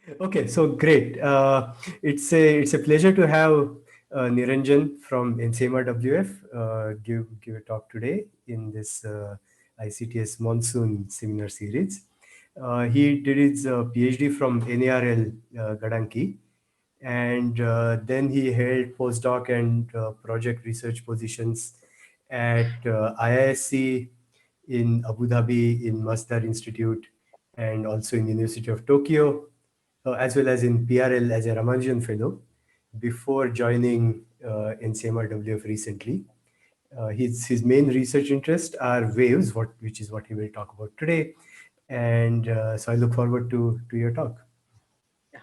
Okay, so great. It's a pleasure to have Niranjan from NCMR WF give a talk today in this ICTS Monsoon Seminar Series. He did his PhD from NARL Gadanki, and then he held postdoc and project research positions at IISc in Abu Dhabi, in Masdar Institute, and also in University of Tokyo, as well as in PRL as a Ramanujan Fellow before joining NCMRWF recently. His main research interests are waves, which is what he will talk about today. And so I look forward to your talk. Yeah.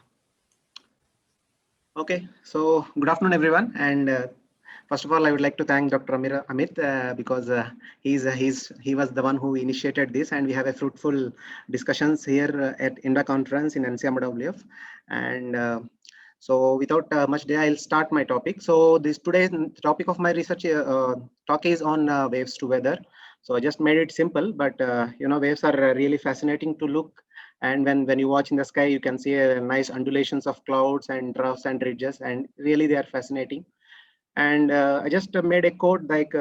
Okay. So good afternoon, everyone. And first of all, I would like to thank Dr. Amit because he was the one who initiated this, and we have a fruitful discussions here at INDA conference in NCMWF. And so without much delay, I'll start my topic. So this today's topic of my research talk is on waves to weather. So I just made it simple, but waves are really fascinating to look, and when you watch in the sky, you can see nice undulations of clouds and troughs and ridges, and really they are fascinating. And I just made a quote like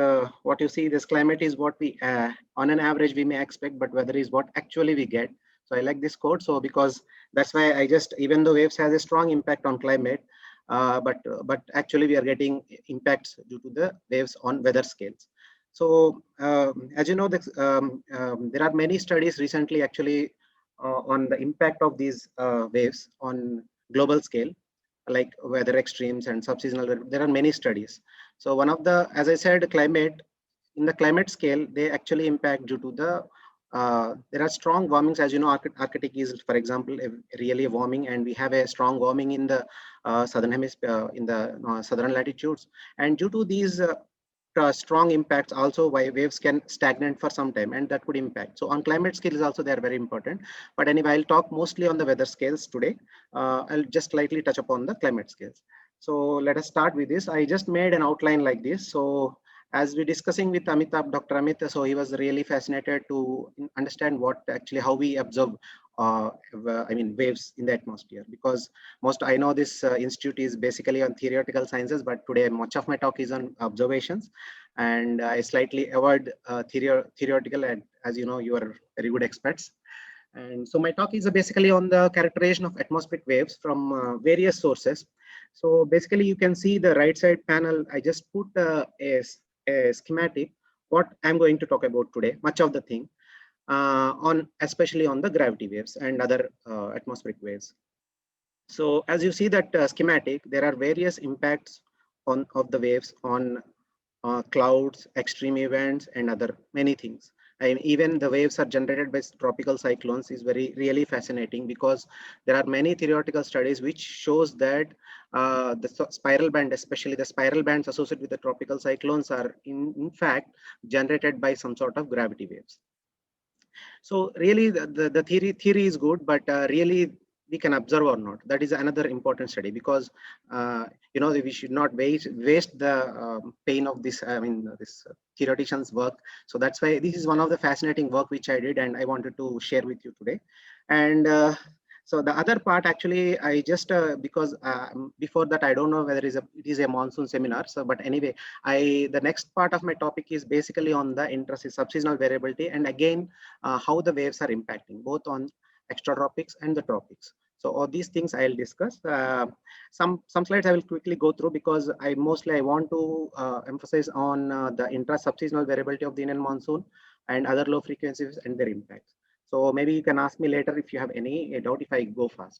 what you see, this climate is what we on an average we may expect, but weather is what actually we get. So I like this quote, so because that's why I just, even though waves has a strong impact on climate, but actually we are getting impacts due to the waves on weather scales. So as you know, there are many studies recently actually on the impact of these waves on global scale, like weather extremes and subseasonal. There are many studies. So one of the, as I said, climate, in the climate scale, they actually impact due to the there are strong warmings. As you know, Arctic is, for example, really warming, and we have a strong warming in the southern hemisphere, in the southern latitudes. And due to these strong impacts, also why waves can stagnate for some time, and that could impact. So on climate scales also they are very important. But anyway, I'll talk mostly on the weather scales today. I'll just slightly touch upon the climate scales. So let us start with this. I just made an outline like this. So as we discussing with Amitabh, Dr. Amit, so he was really fascinated to understand what actually how we observe waves in the atmosphere, because most I know this institute is basically on theoretical sciences, but today much of my talk is on observations, and I slightly avoid theoretical, and as you know, you are very good experts. And so my talk is basically on the characterization of atmospheric waves from various sources. So basically you can see the right side panel. I just put a schematic, what I'm going to talk about today, much of the thing, on especially on the gravity waves and other atmospheric waves. So as you see that schematic, there are various impacts on of the waves on clouds, extreme events, and other many things. And even the waves are generated by tropical cyclones is very really fascinating, because there are many theoretical studies which shows that the spiral band, especially the spiral bands associated with the tropical cyclones, are in fact generated by some sort of gravity waves. So really the theory is good, but really we can observe or not. That is another important study, because we should not waste the pain of this, this theoreticians work. So that's why this is one of the fascinating work which I did, and I wanted to share with you today. And so the other part, actually, I just because before that, I don't know whether it is a monsoon seminar. So, but anyway, the next part of my topic is basically on the subseasonal variability, and again how the waves are impacting both on extratropics and the tropics. So all these things I'll discuss. Some slides I will quickly go through, because I want to emphasize on the intra-subseasonal variability of the Indian monsoon and other low frequencies and their impacts. So maybe you can ask me later if you have any doubt if I go fast.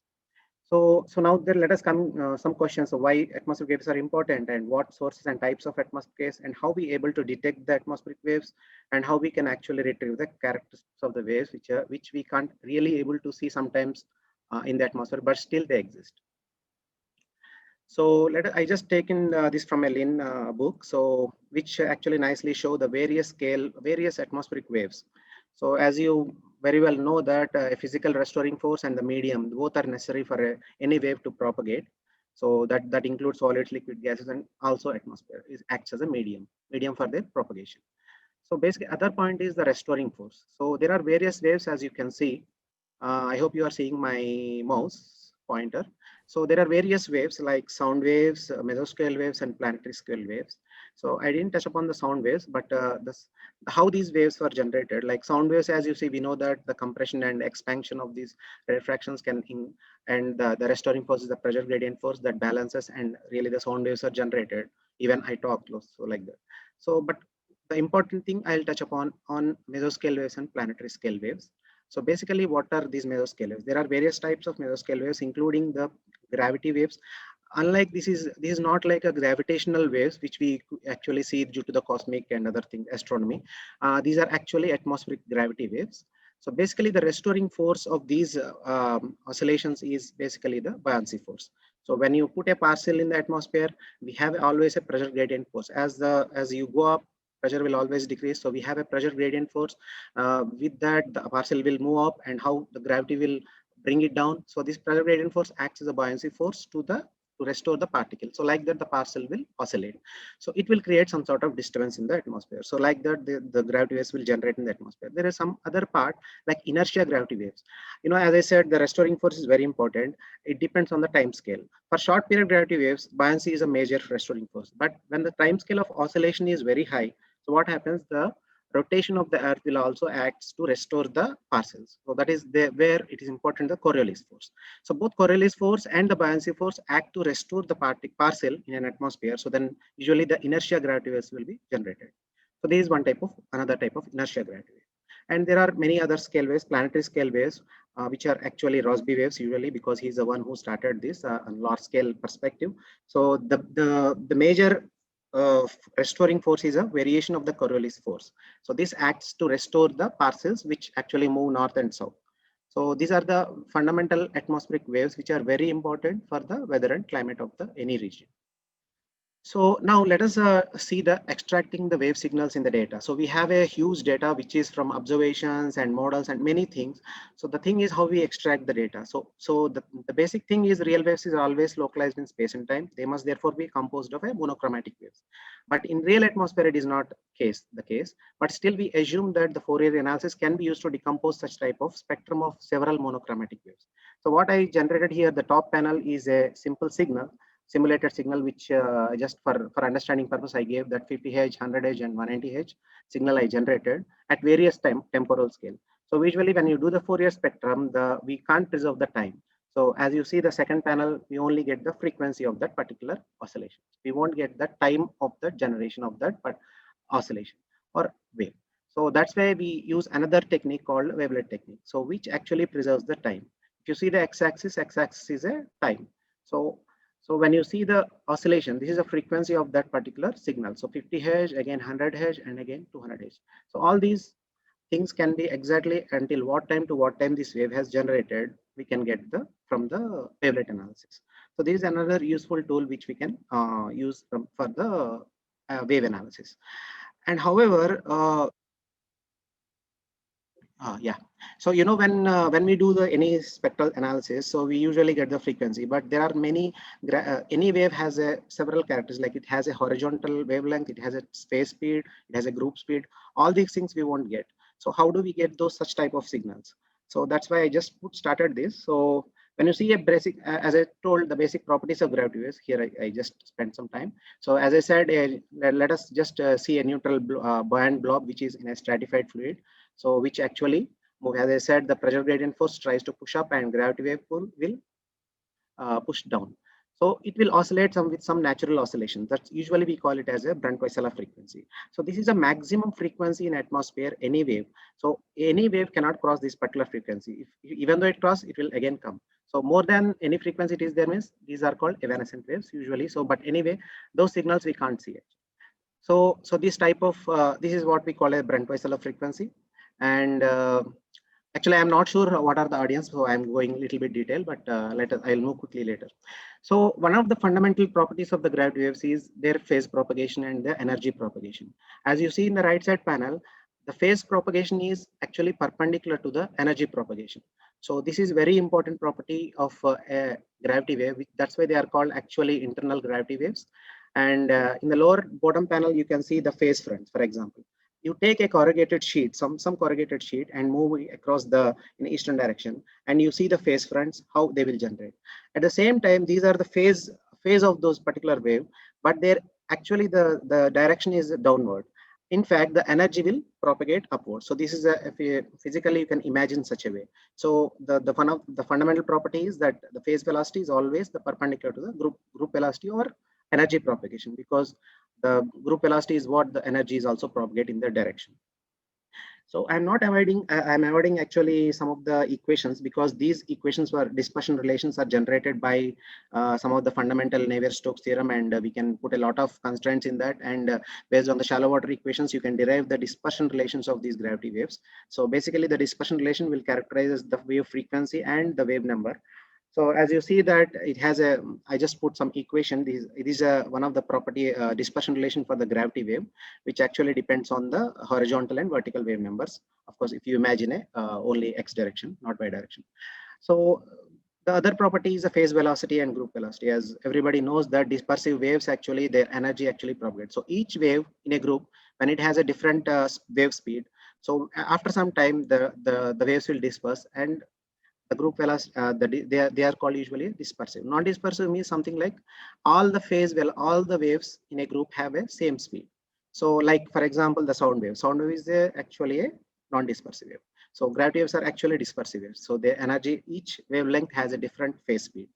So now then let us come some questions. So why atmospheric waves are important, and what sources and types of atmospheric waves, and how we able to detect the atmospheric waves, and how we can actually retrieve the characteristics of the waves, which we can't really able to see sometimes in the atmosphere, but still they exist. So I just taken this from a Lin book, so which actually nicely show the various atmospheric waves. So as you very well know that a physical restoring force and the medium, both are necessary for any wave to propagate. So that includes solids, liquid gases, and also atmosphere acts as a medium for their propagation. So basically other point is the restoring force. So there are various waves, as you can see. I hope you are seeing my mouse. pointer. So there are various waves like sound waves, mesoscale waves, and planetary scale waves. So I didn't touch upon the sound waves, but how these waves were generated. Like sound waves, as you see, we know that the compression and expansion of these refractions and the restoring force is the pressure gradient force that balances, and really the sound waves are generated. Even I talk close, so like that. So, but the important thing I'll touch upon on mesoscale waves and planetary scale waves. So basically, what are these mesoscale waves? There are various types of mesoscale waves, including the gravity waves. Unlike this is not like a gravitational waves which we actually see due to the cosmic and other thing astronomy. These are actually atmospheric gravity waves. So basically, the restoring force of these oscillations is basically the buoyancy force. So when you put a parcel in the atmosphere, we have always a pressure gradient force. As you go up, pressure will always decrease. So we have a pressure gradient force. With that, the parcel will move up, and how the gravity will bring it down. So this pressure gradient force acts as a buoyancy force to restore the particle. So like that, the parcel will oscillate. So it will create some sort of disturbance in the atmosphere. So like that, the gravity waves will generate in the atmosphere. There is some other part like inertia gravity waves. As I said, the restoring force is very important. It depends on the time scale. For short period gravity waves, buoyancy is a major restoring force. But when the time scale of oscillation is very high, so what happens? The rotation of the earth will also act to restore the parcels. So that is where it is important, the Coriolis force. So both Coriolis force and the buoyancy force act to restore the parcel in an atmosphere. So then usually the inertia gravity waves will be generated. So this is another type of inertia gravity wave. And there are many other scale waves, planetary scale waves, which are actually Rossby waves usually, because he's the one who started this on large scale perspective. So the major restoring force is a variation of the Coriolis force. So this acts to restore the parcels which actually move north and south. So these are the fundamental atmospheric waves which are very important for the weather and climate of any region. So now let us see the extracting the wave signals in the data. So we have a huge data which is from observations and models and many things. So the thing is how we extract the data. So the basic thing is real waves is always localized in space and time. They must therefore be composed of a monochromatic waves. But in real atmosphere, it is not the case. But still we assume that the Fourier analysis can be used to decompose such type of spectrum of several monochromatic waves. So what I generated here, the top panel is a simple signal, simulated signal, which just for understanding purpose, I gave that 50 Hz, 100 Hz, and 190 Hz signal I generated at various temporal scale. So usually when you do the Fourier spectrum, we can't preserve the time. So as you see the second panel, we only get the frequency of that particular oscillation. We won't get the time of the generation of that oscillation or wave. So that's why we use another technique called wavelet technique. So which actually preserves the time. If you see the x-axis is a time. So when you see the oscillation, this is the frequency of that particular signal. So 50 Hz, again 100 Hz, and again 200 Hz. So all these things can be exactly until what time to what time this wave has generated, we can get from the wavelet analysis. So this is another useful tool which we can use for the wave analysis. And however, yeah. So when we do any spectral analysis, so we usually get the frequency, but there are many. Any wave has several characters. Like it has a horizontal wavelength, it has a phase speed, it has a group speed. All these things we won't get. So how do we get those such type of signals? So that's why I just started this. So when you see a basic, as I told, the basic properties of gravity waves, here I just spent some time. So as I said, let us just see a neutral buoyant blob which is in a stratified fluid. So which actually move, as I said, the pressure gradient force tries to push up and gravity wave pull will push down. So it will oscillate with some natural oscillation. That's usually we call it as a Brunt-Väisälä frequency. So this is a maximum frequency in atmosphere, any wave. So any wave cannot cross this particular frequency. Even though it crosses, it will again come. So more than any frequency it is there means these are called evanescent waves usually. So but anyway, those signals we can't see it. So this type of this is what we call a Brunt-Väisälä frequency. And actually, I'm not sure what are the audience, so I'm going a little bit detail, but I'll move quickly later. So one of the fundamental properties of the gravity waves is their phase propagation and the energy propagation. As you see in the right side panel, the phase propagation is actually perpendicular to the energy propagation. So this is very important property of a gravity wave. That's why they are called actually internal gravity waves. And in the lower bottom panel, you can see the phase fronts, for example. you take a corrugated sheet, some corrugated sheet, and move it across the in eastern direction, and you see the phase fronts, how they will generate. At the same time, these are the phase of those particular wave, but they're actually the direction is downward. In fact, the energy will propagate upward. So this is if you, physically you can imagine such a way. So the fundamental property is that the phase velocity is always the perpendicular to the group velocity or energy propagation, because the group velocity is what the energy is also propagate in the direction. So I'm not avoiding, I'm avoiding actually some of the equations, because these equations were dispersion relations are generated by some of the fundamental Navier-Stokes theorem, and we can put a lot of constraints in that. And based on the shallow water equations, you can derive the dispersion relations of these gravity waves. So basically the dispersion relation will characterize the wave frequency and the wave number. So as you see that it has a, I just put some equation. It is a, one of the property dispersion relation for the gravity wave, which actually depends on the horizontal and vertical wave numbers. Of course, if you imagine a only x direction, not y direction. So the other property is the phase velocity and group velocity. As everybody knows that dispersive waves actually their energy actually propagates. So each wave in a group, when it has a different wave speed, so after some time the waves will disperse, and the group velocity they are called usually dispersive. Non-dispersive means something like all the phase, well, all the waves in a group have a same speed. So like for example the sound wave is actually a non-dispersive wave. So gravity waves are actually dispersive waves, so their energy, each wavelength has a different phase speed.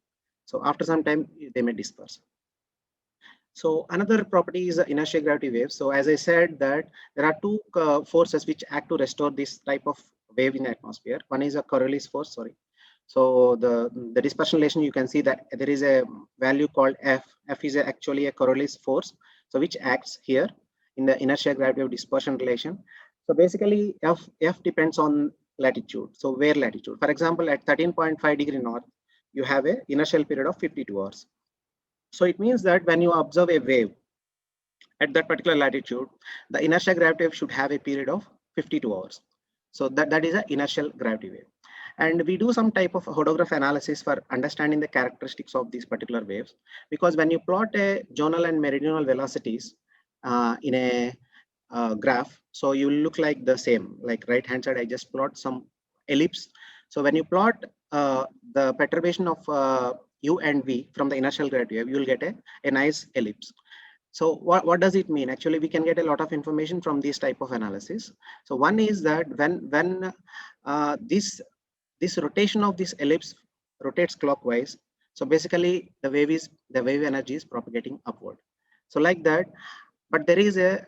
So after some time they may disperse. So another property is the inertial gravity wave. So as I said that there are two forces which act to restore this type of wave in the atmosphere. One is a Coriolis force, sorry. So the dispersion relation, you can see that there is a value called F. F is actually a Coriolis force, so which acts here in the inertial gravity of dispersion relation. So basically F depends on latitude. So where latitude? For example, at 13.5 degree north, you have a inertial period of 52 hours. So it means that when you observe a wave at that particular latitude, the inertial gravity wave should have a period of 52 hours. So that is an inertial gravity wave. And we do some type of hodograph analysis for understanding the characteristics of these particular waves, because when you plot a zonal and meridional velocities in a graph, so you will look like the same, like right hand side I just plot some ellipse. So when you plot the perturbation of u and v from the inertial gravity wave, you will get a nice ellipse. So what does it mean? Actually, we can get a lot of information from this type of analysis. So one is that when this rotation of this ellipse rotates clockwise, so basically the wave energy is propagating upward. So like that, but there is a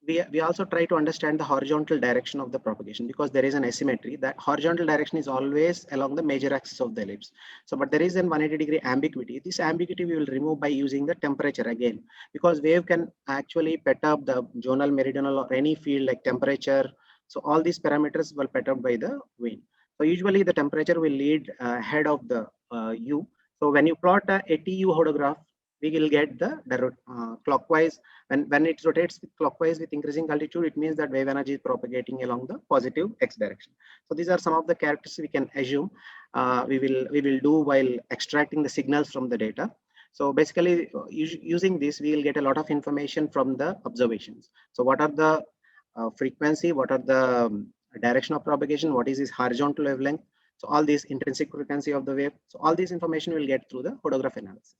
we also try to understand the horizontal direction of the propagation, because there is an asymmetry that horizontal direction is always along the major axis of the ellipse. So but there is an 180-degree ambiguity. This ambiguity we will remove by using the temperature again, because wave can actually perturb the zonal, meridional, or any field like temperature. So all these parameters will perturbed by the wind. So usually the temperature will lead ahead of the u. So when you plot a TU hodograph, we will get the clockwise. When it rotates clockwise with increasing altitude, it means that wave energy is propagating along the positive x direction. So these are some of the characteristics we can assume we will do while extracting the signals from the data. So basically using this, we will get a lot of information from the observations. So what are the frequency, what are the direction of propagation, what is this horizontal wavelength, so all these intrinsic frequency of the wave. So all this information we'll get through the hodograph analysis.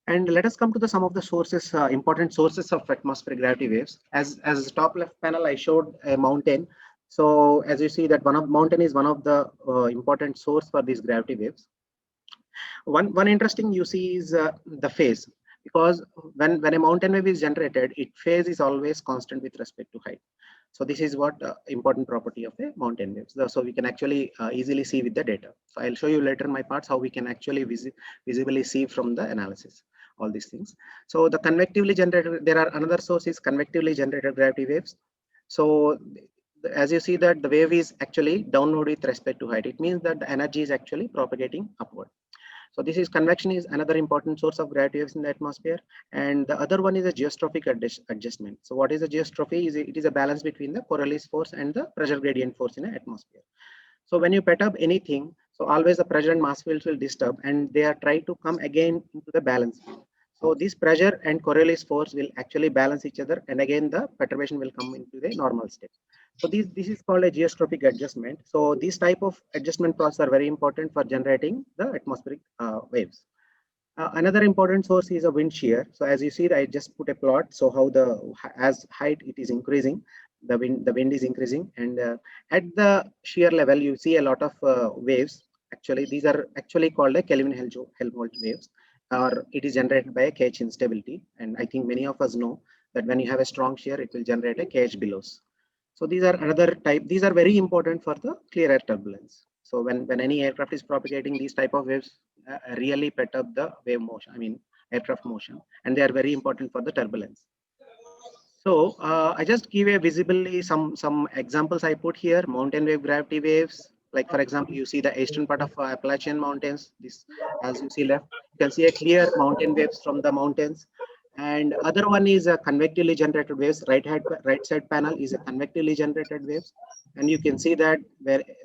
And let us come to the some of the sources, important sources of atmospheric gravity waves. As the top left panel, I showed a mountain. So as you see that mountain is one of the important source for these gravity waves. One interesting you see is the phase, because when a mountain wave is generated, its phase is always constant with respect to height. So this is what important property of a mountain waves. So we can actually easily see with the data. So I'll show you later in my parts how we can actually visibly see from the analysis all these things. So the convectively generated, there are another source is convectively generated gravity waves. So as you see that the wave is actually downward with respect to height, it means that the energy is actually propagating upward. So this is convection is another important source of gravity waves in the atmosphere. And the other one is a geostrophic adjustment. So what is a geostrophy? It is a balance between the Coriolis force and the pressure gradient force in the atmosphere. So when you perturb anything, so always the pressure and mass fields will disturb, and they are trying to come again into the balance. So this pressure and Coriolis force will actually balance each other, and again the perturbation will come into the normal state. So this is called a geostrophic adjustment. So these type of adjustment processes are very important for generating the atmospheric waves. Another important source is a wind shear. So as you see, I just put a plot. So how as height it is increasing, the wind is increasing, and at the shear level, you see a lot of waves. Actually, these are actually called a Kelvin-Helmholtz waves, or it is generated by a KH instability. And I think many of us know that when you have a strong shear, it will generate a KH billows. So these are another type. These are very important for the clear air turbulence. So when any aircraft is propagating these type of waves, really perturb the wave motion. I mean aircraft motion, and they are very important for the turbulence. So I just give a visibly some examples I put here. Mountain wave, gravity waves. Like for example, you see the eastern part of Appalachian Mountains. This, as you see left, you can see a clear mountain waves from the mountains. And other one is a convectively generated waves. Right side panel is a convectively generated waves, and you can see that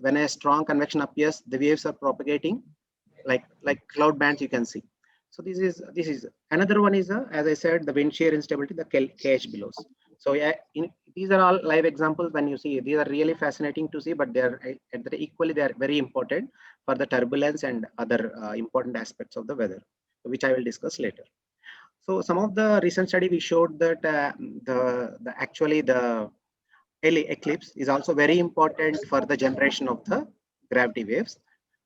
when a strong convection appears, the waves are propagating like cloud bands. You can see. So this is another one is as I said, the wind shear instability, the KH billows. So yeah, these are all live examples. When you see, these are really fascinating to see, but they are equally they are very important for the turbulence and other important aspects of the weather, which I will discuss later. So some of the recent study we showed that the actually the Halley eclipse is also very important for the generation of the gravity waves.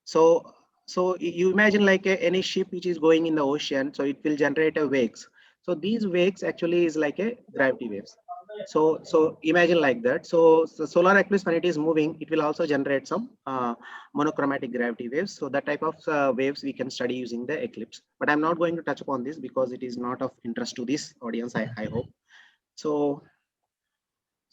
So, so you imagine like any ship which is going in the ocean, so it will generate a waves. So these waves actually is like a gravity waves. So imagine like that. So the solar eclipse, when it is moving, it will also generate some monochromatic gravity waves. So that type of waves we can study using the eclipse. But I'm not going to touch upon this because it is not of interest to this audience, I hope. So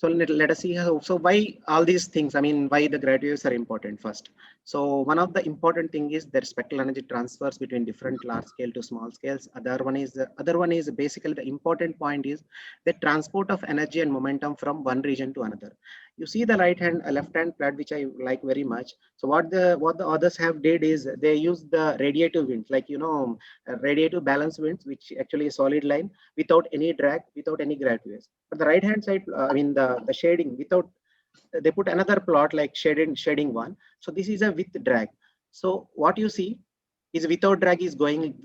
let us see how, so why all these things, I mean, why the gravity waves are important first. So one of the important thing is that spectral energy transfers between different large scale to small scales. Other one is basically the important point is the transport of energy and momentum from one region to another. You see the left hand plot, which I like very much. So what the others have did is they use the radiative winds, like radiative balance winds, which actually is solid line without any drag, without any gravity waves. But the right hand side, I mean the shading without, they put another plot like shading one. So this is a with drag. So what you see is without drag is going,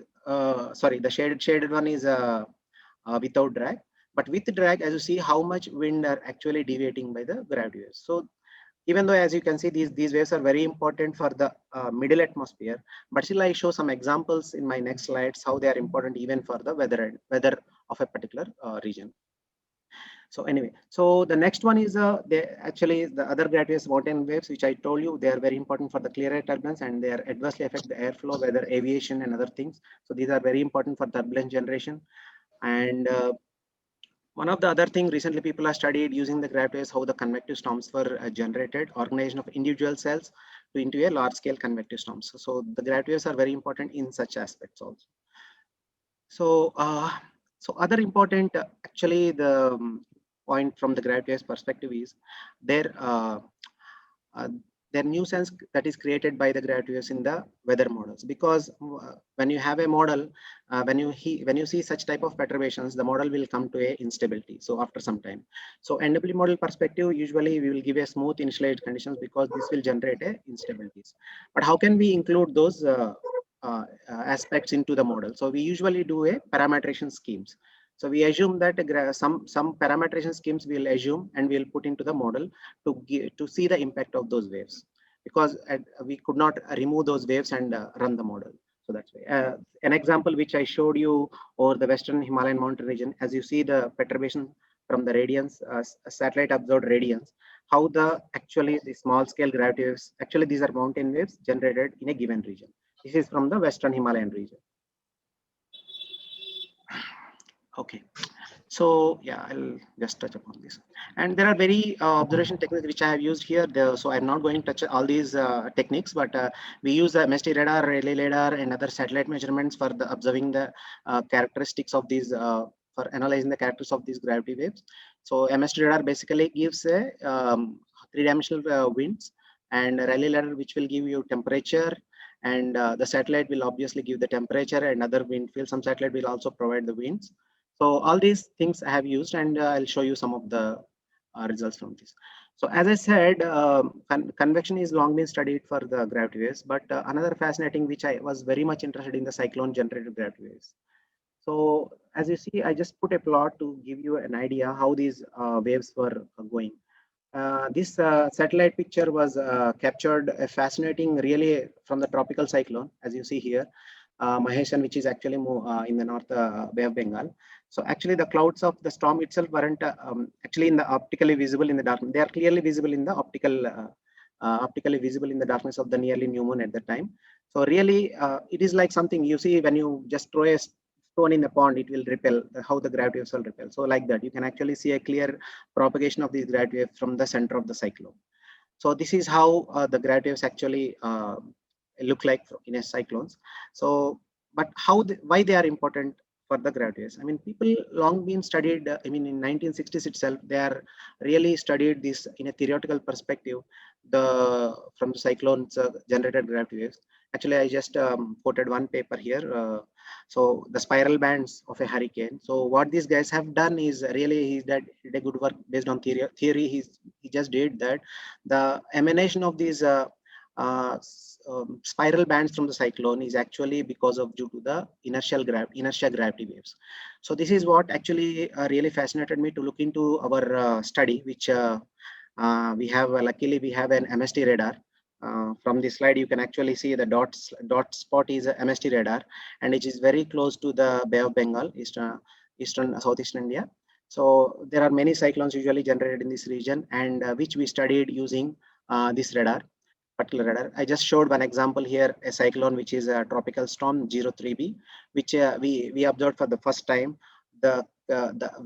sorry, the shaded one is without drag. But with drag, as you see how much wind are actually deviating by the gravity waves. So even though, as you can see, these waves are very important for the middle atmosphere, but still I show some examples in my next slides how they are important even for the weather of a particular region. So anyway, so the next one is actually the other gravity waves, mountain waves, which I told you they are very important for the clear air turbulence, and they are adversely affect the airflow, weather, aviation, and other things. So these are very important for turbulence generation. And one of the other thing recently people are studied using the gravity waves, how the convective storms were generated, organization of individual cells to into a large scale convective storms. So the gravity waves are very important in such aspects also. So so other important actually the point from the gravity waves perspective is their uh, their nuisance that is created by the gravity waves in the weather models, because when you have a model, when you see such type of perturbations, the model will come to a instability. So after some time, so NW model perspective, usually we will give a smooth initialized conditions because this will generate a instabilities. But how can we include those aspects into the model? So we usually do a parametrization schemes. So we assume that some parametrization schemes we'll assume and we'll put into the model to see the impact of those waves, because we could not remove those waves and run the model. So that's why an example which I showed you over the western Himalayan mountain region, as you see the perturbation from the radiance, satellite observed radiance, how actually the small scale gravity waves, actually these are mountain waves generated in a given region. This is from the western Himalayan region. Okay. So yeah, I'll just touch upon this. And there are very observation techniques which I have used here. So I'm not going to touch all these techniques, but we use the MST radar, Rayleigh radar, and other satellite measurements for the observing the characteristics of these, for analyzing the characteristics of these gravity waves. So MST radar basically gives a three-dimensional winds, and Rayleigh radar which will give you temperature and the satellite will obviously give the temperature and other wind fields. Some satellite will also provide the winds. So all these things I have used, and I'll show you some of the results from this. So as I said, convection is long been studied for the gravity waves, but another fascinating which I was very much interested in the cyclone generated gravity waves. So as you see, I just put a plot to give you an idea how these waves were going. This satellite picture was captured a fascinating, really from the tropical cyclone, as you see here, Maheshan, which is actually in the North Bay of Bengal. So actually the clouds of the storm itself weren't actually in the optically visible in the darkness. They are clearly visible in the optically visible in the darkness of the nearly new moon at the time. So really, it is like something you see when you just throw a stone in a pond, it will repel, how the gravity waves will repel. So like that, you can actually see a clear propagation of these gravity waves from the center of the cyclone. So this is how the gravity waves actually look like in a cyclones. So, but why they are important for the gravity waves? I mean, people long been studied. I mean, in 1960s itself, they are really studied this in a theoretical perspective. From the cyclones generated gravity waves. Actually, I just quoted one paper here. So the spiral bands of a hurricane. So what these guys have done is really did a good work based on theory. He just did that. The emanation of these spiral bands from the cyclone is actually because of due to the inertia gravity waves. So this is what actually really fascinated me to look into our study, which we have luckily we have an MST radar. From this slide, you can actually see the dot spot is a MST radar, and it is very close to the Bay of Bengal, southeastern India. So there are many cyclones usually generated in this region, and which we studied using this particular radar. I just showed one example here, a cyclone which is a tropical storm 03B, which we observed for the first time the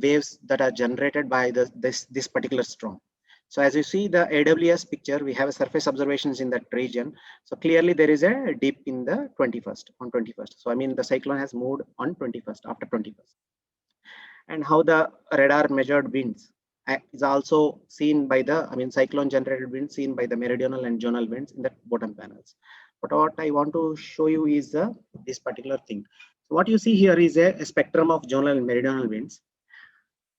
waves that are generated by this particular storm. So as you see the AWS picture, we have a surface observations in that region. So clearly there is a dip in the 21st. So I mean the cyclone has moved on 21st, after 21st. And how the radar measured winds is also seen by cyclone generated winds seen by the meridional and zonal winds in the bottom panels. But what I want to show you is this particular thing. So what you see here is a spectrum of zonal and meridional winds.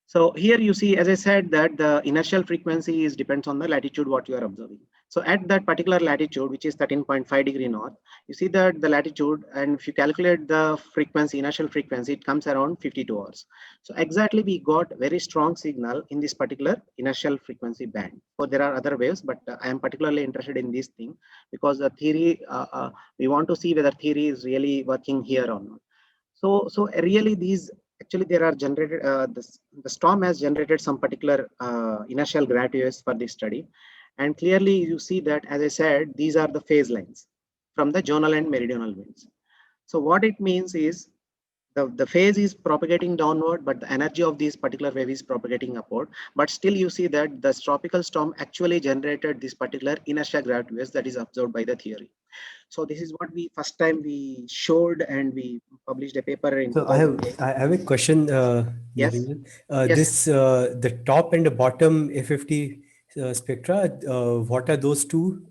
So here you see, as I said, that the inertial frequency depends on the latitude what you are observing. So at that particular latitude, which is 13.5 degree north, you see that the latitude, and if you calculate the frequency, inertial frequency, it comes around 52 hours. So exactly we got very strong signal in this particular inertial frequency band. So there are other waves, but I am particularly interested in this thing because the theory, we want to see whether theory is really working here or not. So really actually there are generated, the storm has generated some particular inertial gravity waves for this study. And clearly you see that, as I said, these are the phase lines from the zonal and meridional winds. So what it means is the phase is propagating downward, but the energy of this particular wave is propagating upward. But still you see that the tropical storm actually generated this particular inertia gravity waves that is observed by the theory. So this is what we first time we showed, and we published a paper in So 2008. I have a question, Yes, Niranjan. yes. The top and the bottom A50 spectra, what are those two?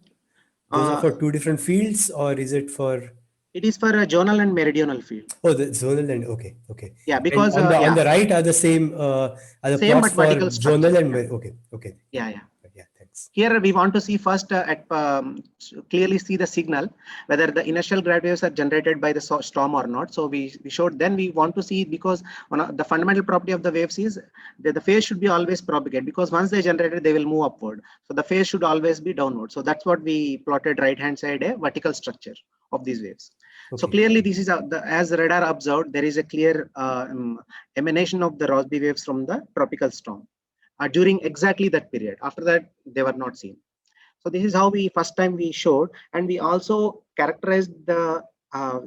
Those are Uh, for two different fields, or is it for? it is for a zonal and meridional field. Oh, the zonal and okay. Yeah, And because on yeah, the right are the same are the same plots but for vertical structure. zonal and Yeah, okay. yeah. Yeah, thanks. Here we want to see first clearly see the signal whether the inertial gravity waves are generated by the storm or not. So we showed, then we want to see, because one of the fundamental property of the waves is that the phase should be always propagate, because once they generated they will move upward. So the phase should always be downward. So that's what we plotted right hand side, a vertical structure of these waves. So Okay. clearly this is as the radar observed, there is a clear emanation of the Rossby waves from the tropical storm during exactly that period. After that, they were not seen. So this is how we first time we showed, and we also characterized the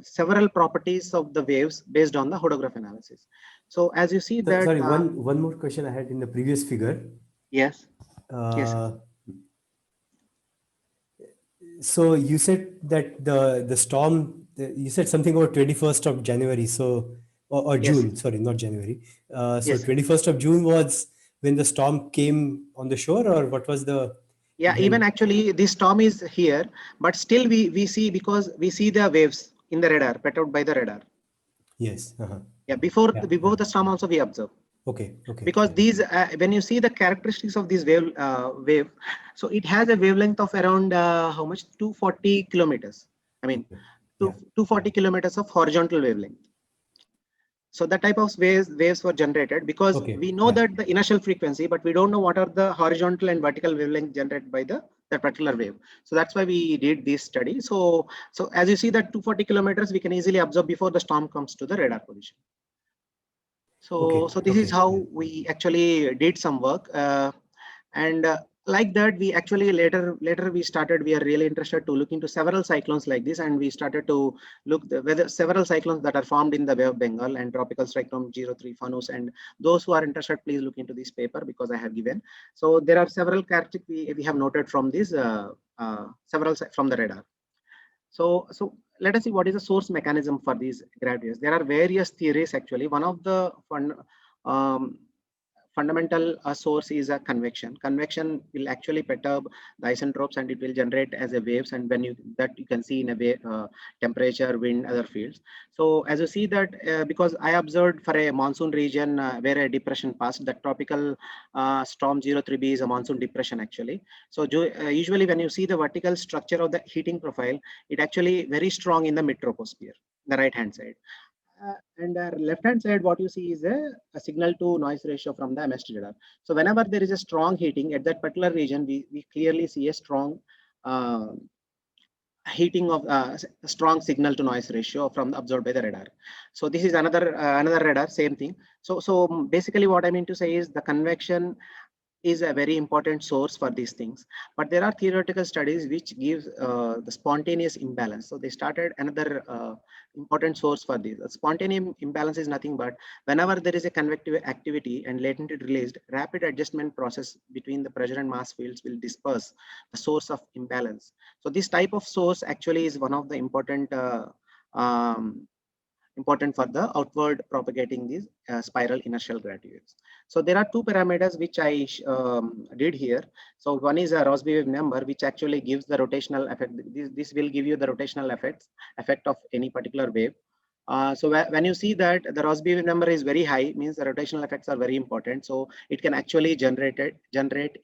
several properties of the waves based on the hodograph analysis. So as you see So, that, sorry, one more question I had in the previous figure. yes, yes, Uh, so you said that the storm, you said something about 21st of January, so or yes, June, sorry, not January. So yes. 21st of June was when the storm came on the shore, or what was the Yeah, even Then actually this storm is here, but still we see, because we see the waves in the radar, put out by the radar. yes. Yeah, Yeah. before the storm also we observe, Okay. Okay. because Okay. these when you see the characteristics of this wave, so it has a wavelength of around how much, 240 kilometers. I mean, Okay. two, Yeah. 240 kilometers of horizontal wavelength. So that type of waves were generated, because Okay. we know Yeah. that the inertial frequency, but we don't know what are the horizontal and vertical wavelength generated by the that particular wave. So that's why we did this study. So as you see that 240 kilometers, we can easily observe before the storm comes to the radar position. So Okay. this is Okay. how Yeah. we actually did some work, and like that we actually later we started. We are really interested to look into several cyclones like this, and we started to look whether several cyclones that are formed in the Bay of Bengal and tropical cyclone 03 Fanus. And those who are interested, please look into this paper, because I have given. So there are several characteristics we have noted from this from the radar. So let us see what is the source mechanism for these gravities. There are various theories actually. One of the um, fundamental source is a convection. Convection will actually perturb the isotopes, and it will generate as a waves, and when you that you can see in a way temperature, wind, other fields. So as you see that, because I observed for a monsoon region where a depression passed, that tropical storm 03B is a monsoon depression actually. So usually when you see the vertical structure of the heating profile, it actually very strong in the mid troposphere, the right hand side. And left hand side, what you see is a signal to noise ratio from the MST radar. So whenever there is a strong heating at that particular region, we clearly see a strong uh, heating of strong signal to noise ratio from observed by the radar. So this is another radar, same thing. So basically what I mean to say is the convection is a very important source for these things. But there are theoretical studies which gives the spontaneous imbalance. So they started another important source for this. A spontaneous imbalance is nothing but whenever there is a convective activity and latently released, rapid adjustment process between the pressure and mass fields will disperse the source of imbalance. So this type of source actually is one of the um, important for the outward propagating these spiral inertial graduates. So there are two parameters which I did here. So one is a Rossby wave number, which actually gives the rotational effect. This will give you the rotational effect of any particular wave. So when you see that the Rossby wave number is very high, means the rotational effects are very important. So it can actually generate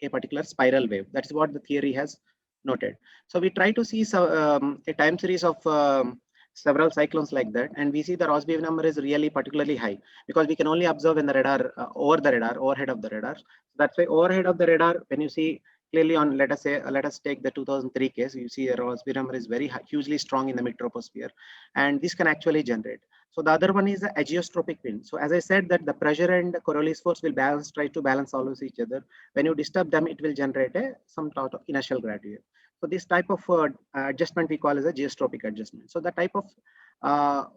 a particular spiral wave. That's what the theory has noted. So we try to see a time series of several cyclones like that, and we see the Rossby wave number is really particularly high, because we can only observe in the radar, overhead of the radar. That's why overhead of the radar, when you see clearly on, let us say, let us take the 2003 case, you see the Rossby number is very high, hugely strong in the mid troposphere, and this can actually generate. So the other one is the ageostropic wind. So as I said that the pressure and the Coriolis force will try to balance always each other. When you disturb them, it will generate some sort of inertial gradient. So this type of adjustment we call as a geostropic adjustment. So the type of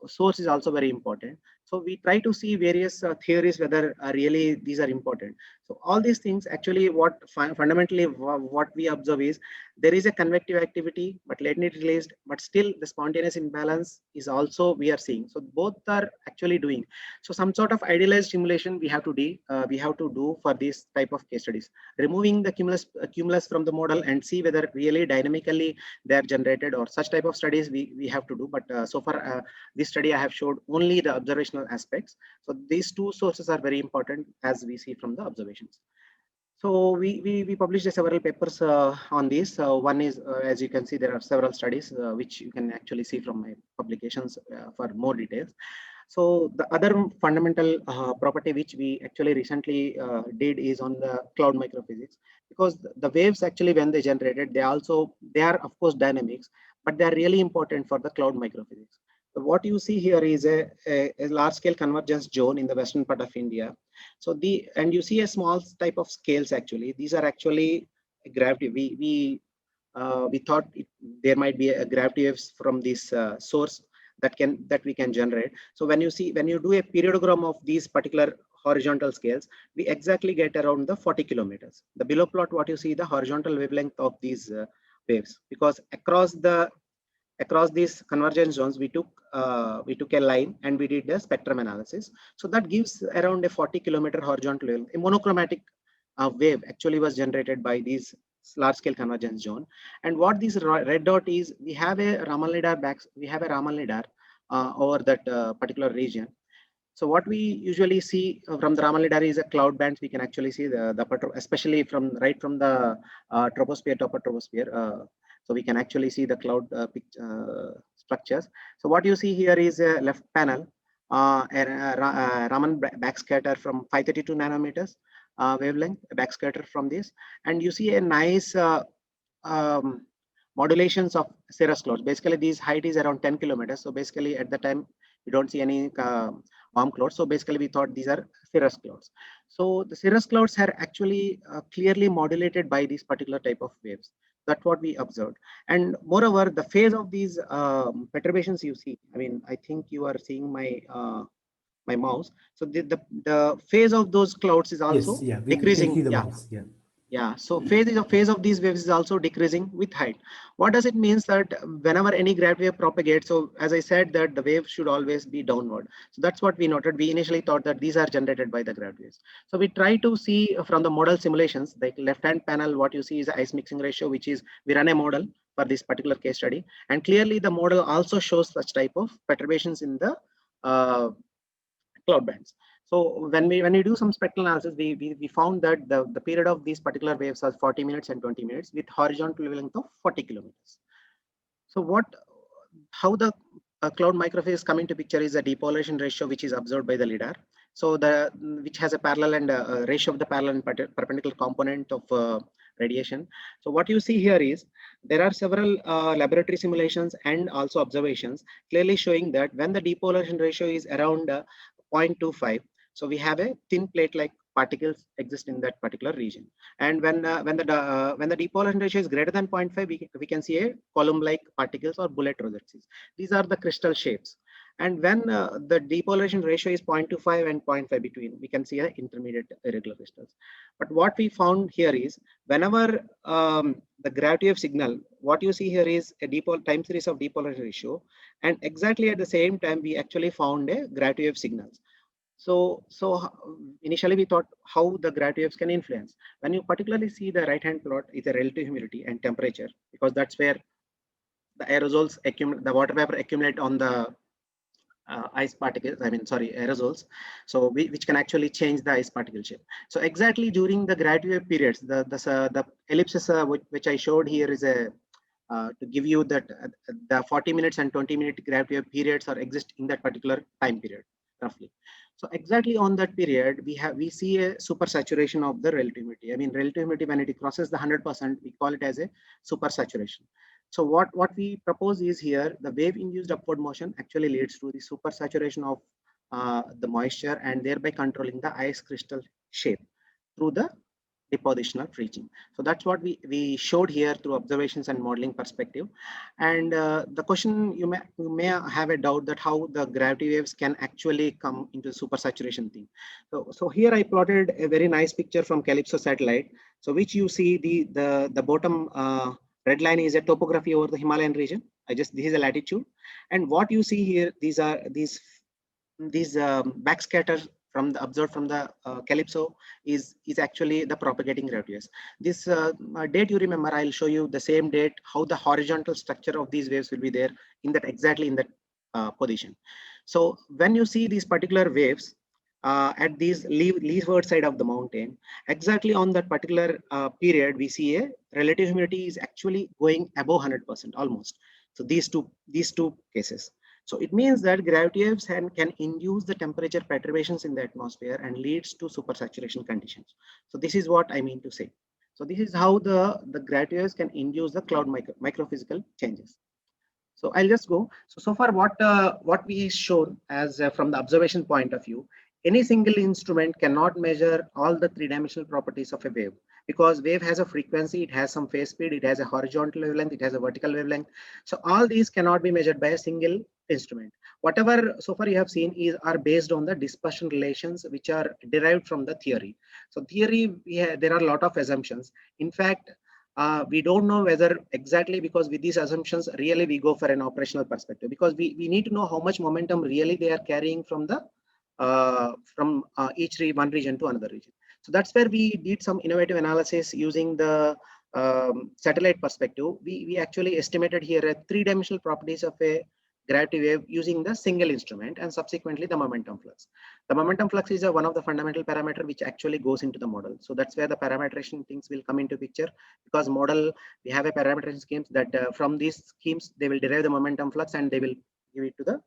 source is also very important. So we try to see various theories whether really these are important. So all these things actually fundamentally what we observe is there is a convective activity but latently released, but still the spontaneous imbalance is also we are seeing. So both are actually doing. So some sort of idealized simulation we have to do for this type of case studies, removing the cumulus from the model and see whether really dynamically they are generated, or such type of studies we have to do. But so far this study I have showed only the observational aspects. So these two sources are very important as we see from the observations. So we published several papers on this. One is, as you can see, there are several studies which you can actually see from my publications for more details. So the other fundamental property which we actually recently did is on the cloud microphysics, because the waves actually when they generated, they are of course dynamics, but they are really important for the cloud microphysics. So what you see here is a large scale convergence zone in the western part of India. So and you see a small type of scales actually. These are actually gravity. We thought there might be a gravity waves from this source that we can generate. So when you do a periodogram of these particular horizontal scales, we exactly get around the 40 kilometers. The below plot, what you see, the horizontal wavelength of these waves, because across these convergence zones, we took a line and we did a spectrum analysis. So that gives around a 40 kilometer horizontal wave. A monochromatic wave actually was generated by these large-scale convergence zone. And what this red dot is, we have a Raman lidar over that particular region. So what we usually see from the Raman lidar is a cloud bands. We can actually see the upper, especially right from the troposphere to upper troposphere. So we can actually see the cloud structures. So what you see here is a left panel, Raman backscatter from 532 nanometers wavelength, backscatter from this, and you see a nice um, modulations of cirrus clouds. Basically, this height is around 10 kilometers. So basically, at the time, you don't see any warm clouds. So basically, we thought these are cirrus clouds. So the cirrus clouds are actually clearly modulated by this particular type of waves. That's what we observed. And moreover, the phase of these perturbations you see, I mean, I think you are seeing my mouse. So the phase of those clouds is also Yes, yeah, we can decreasing. see the Yeah. mouse. Yeah. Yeah, so phase of these waves is also decreasing with height. What does it means that whenever any gravity wave propagates, so as I said that the wave should always be downward. So that's what we noted. We initially thought that these are generated by the gravity waves. So we try to see from the model simulations, like left-hand panel, what you see is the ice mixing ratio, which is we run a model for this particular case study. And clearly the model also shows such type of perturbations in the cloud bands. So when we do some spectral analysis, we found that the period of these particular waves was 40 minutes and 20 minutes with horizontal wavelength of 40 kilometers. So how the cloud microphase come into picture is a depolarization ratio which is observed by the lidar. So which has a parallel and ratio of the parallel and perpendicular component of radiation. So what you see here is there are several laboratory simulations and also observations clearly showing that when the depolarization ratio is around 0.25, so we have a thin plate-like particles exist in that particular region. And when the depolarization ratio is greater than 0.5, we can see a column-like particles or bullet rosettes. These are the crystal shapes. And when the depolarization ratio is 0.25 and 0.5 between, we can see an intermediate irregular crystals. But what we found here is whenever the gravity wave signal, what you see here is a time series of depolarization ratio, and exactly at the same time we actually found a gravity wave signals. So initially we thought how the gravity waves can influence. When you particularly see the right-hand plot is a relative humidity and temperature, because that's where the aerosols accumulate, the water vapor accumulate on the ice particles, aerosols, so which can actually change the ice particle shape. So exactly during the gravity wave periods, the ellipses which I showed here is to give you that the 40 minutes and 20-minute gravity wave periods are exist in that particular time period roughly. So exactly on that period, we see a supersaturation of the relative humidity. I mean, relative humidity when it crosses the 100%, we call it as a supersaturation. So what we propose is here, the wave-induced upward motion actually leads to the supersaturation of the moisture and thereby controlling the ice crystal shape through the depositional freezing. So that's what we showed here through observations and modeling perspective. And the question you may have a doubt that how the gravity waves can actually come into supersaturation thing. So here I plotted a very nice picture from Calypso satellite. So which you see the bottom red line is a topography over the Himalayan region. This is a latitude, and what you see here, these backscatter observed from the Calypso is actually the propagating gravity waves. This date you remember, I'll show you the same date how the horizontal structure of these waves will be there exactly in that position. So when you see these particular waves at these leeward side of the mountain, exactly on that particular period, we see a relative humidity is actually going above 100% almost. So these two cases. So it means that gravity waves can induce the temperature perturbations in the atmosphere and leads to supersaturation conditions. So this is what I mean to say. So this is how the gravity waves can induce the cloud microphysical changes. So I'll just go. So far what we shown as from the observation point of view, any single instrument cannot measure all the three-dimensional properties of a wave, because wave has a frequency, it has some phase speed, it has a horizontal wavelength, it has a vertical wavelength. So all these cannot be measured by a single instrument. Whatever so far you have seen are based on the dispersion relations which are derived from the theory. So theory, there are a lot of assumptions. In fact, we don't know whether exactly, because with these assumptions really we go for an operational perspective, because we need to know how much momentum really they are carrying from the one region to another region. So that's where we did some innovative analysis using the satellite perspective, we actually estimated here a three-dimensional properties of a gravity wave using the single instrument and subsequently the momentum flux. The momentum flux is one of the fundamental parameter which actually goes into the model. So that's where the parameterization things will come into picture, because model, we have a parameterization schemes that from these schemes, they will derive the momentum flux and they will give it to the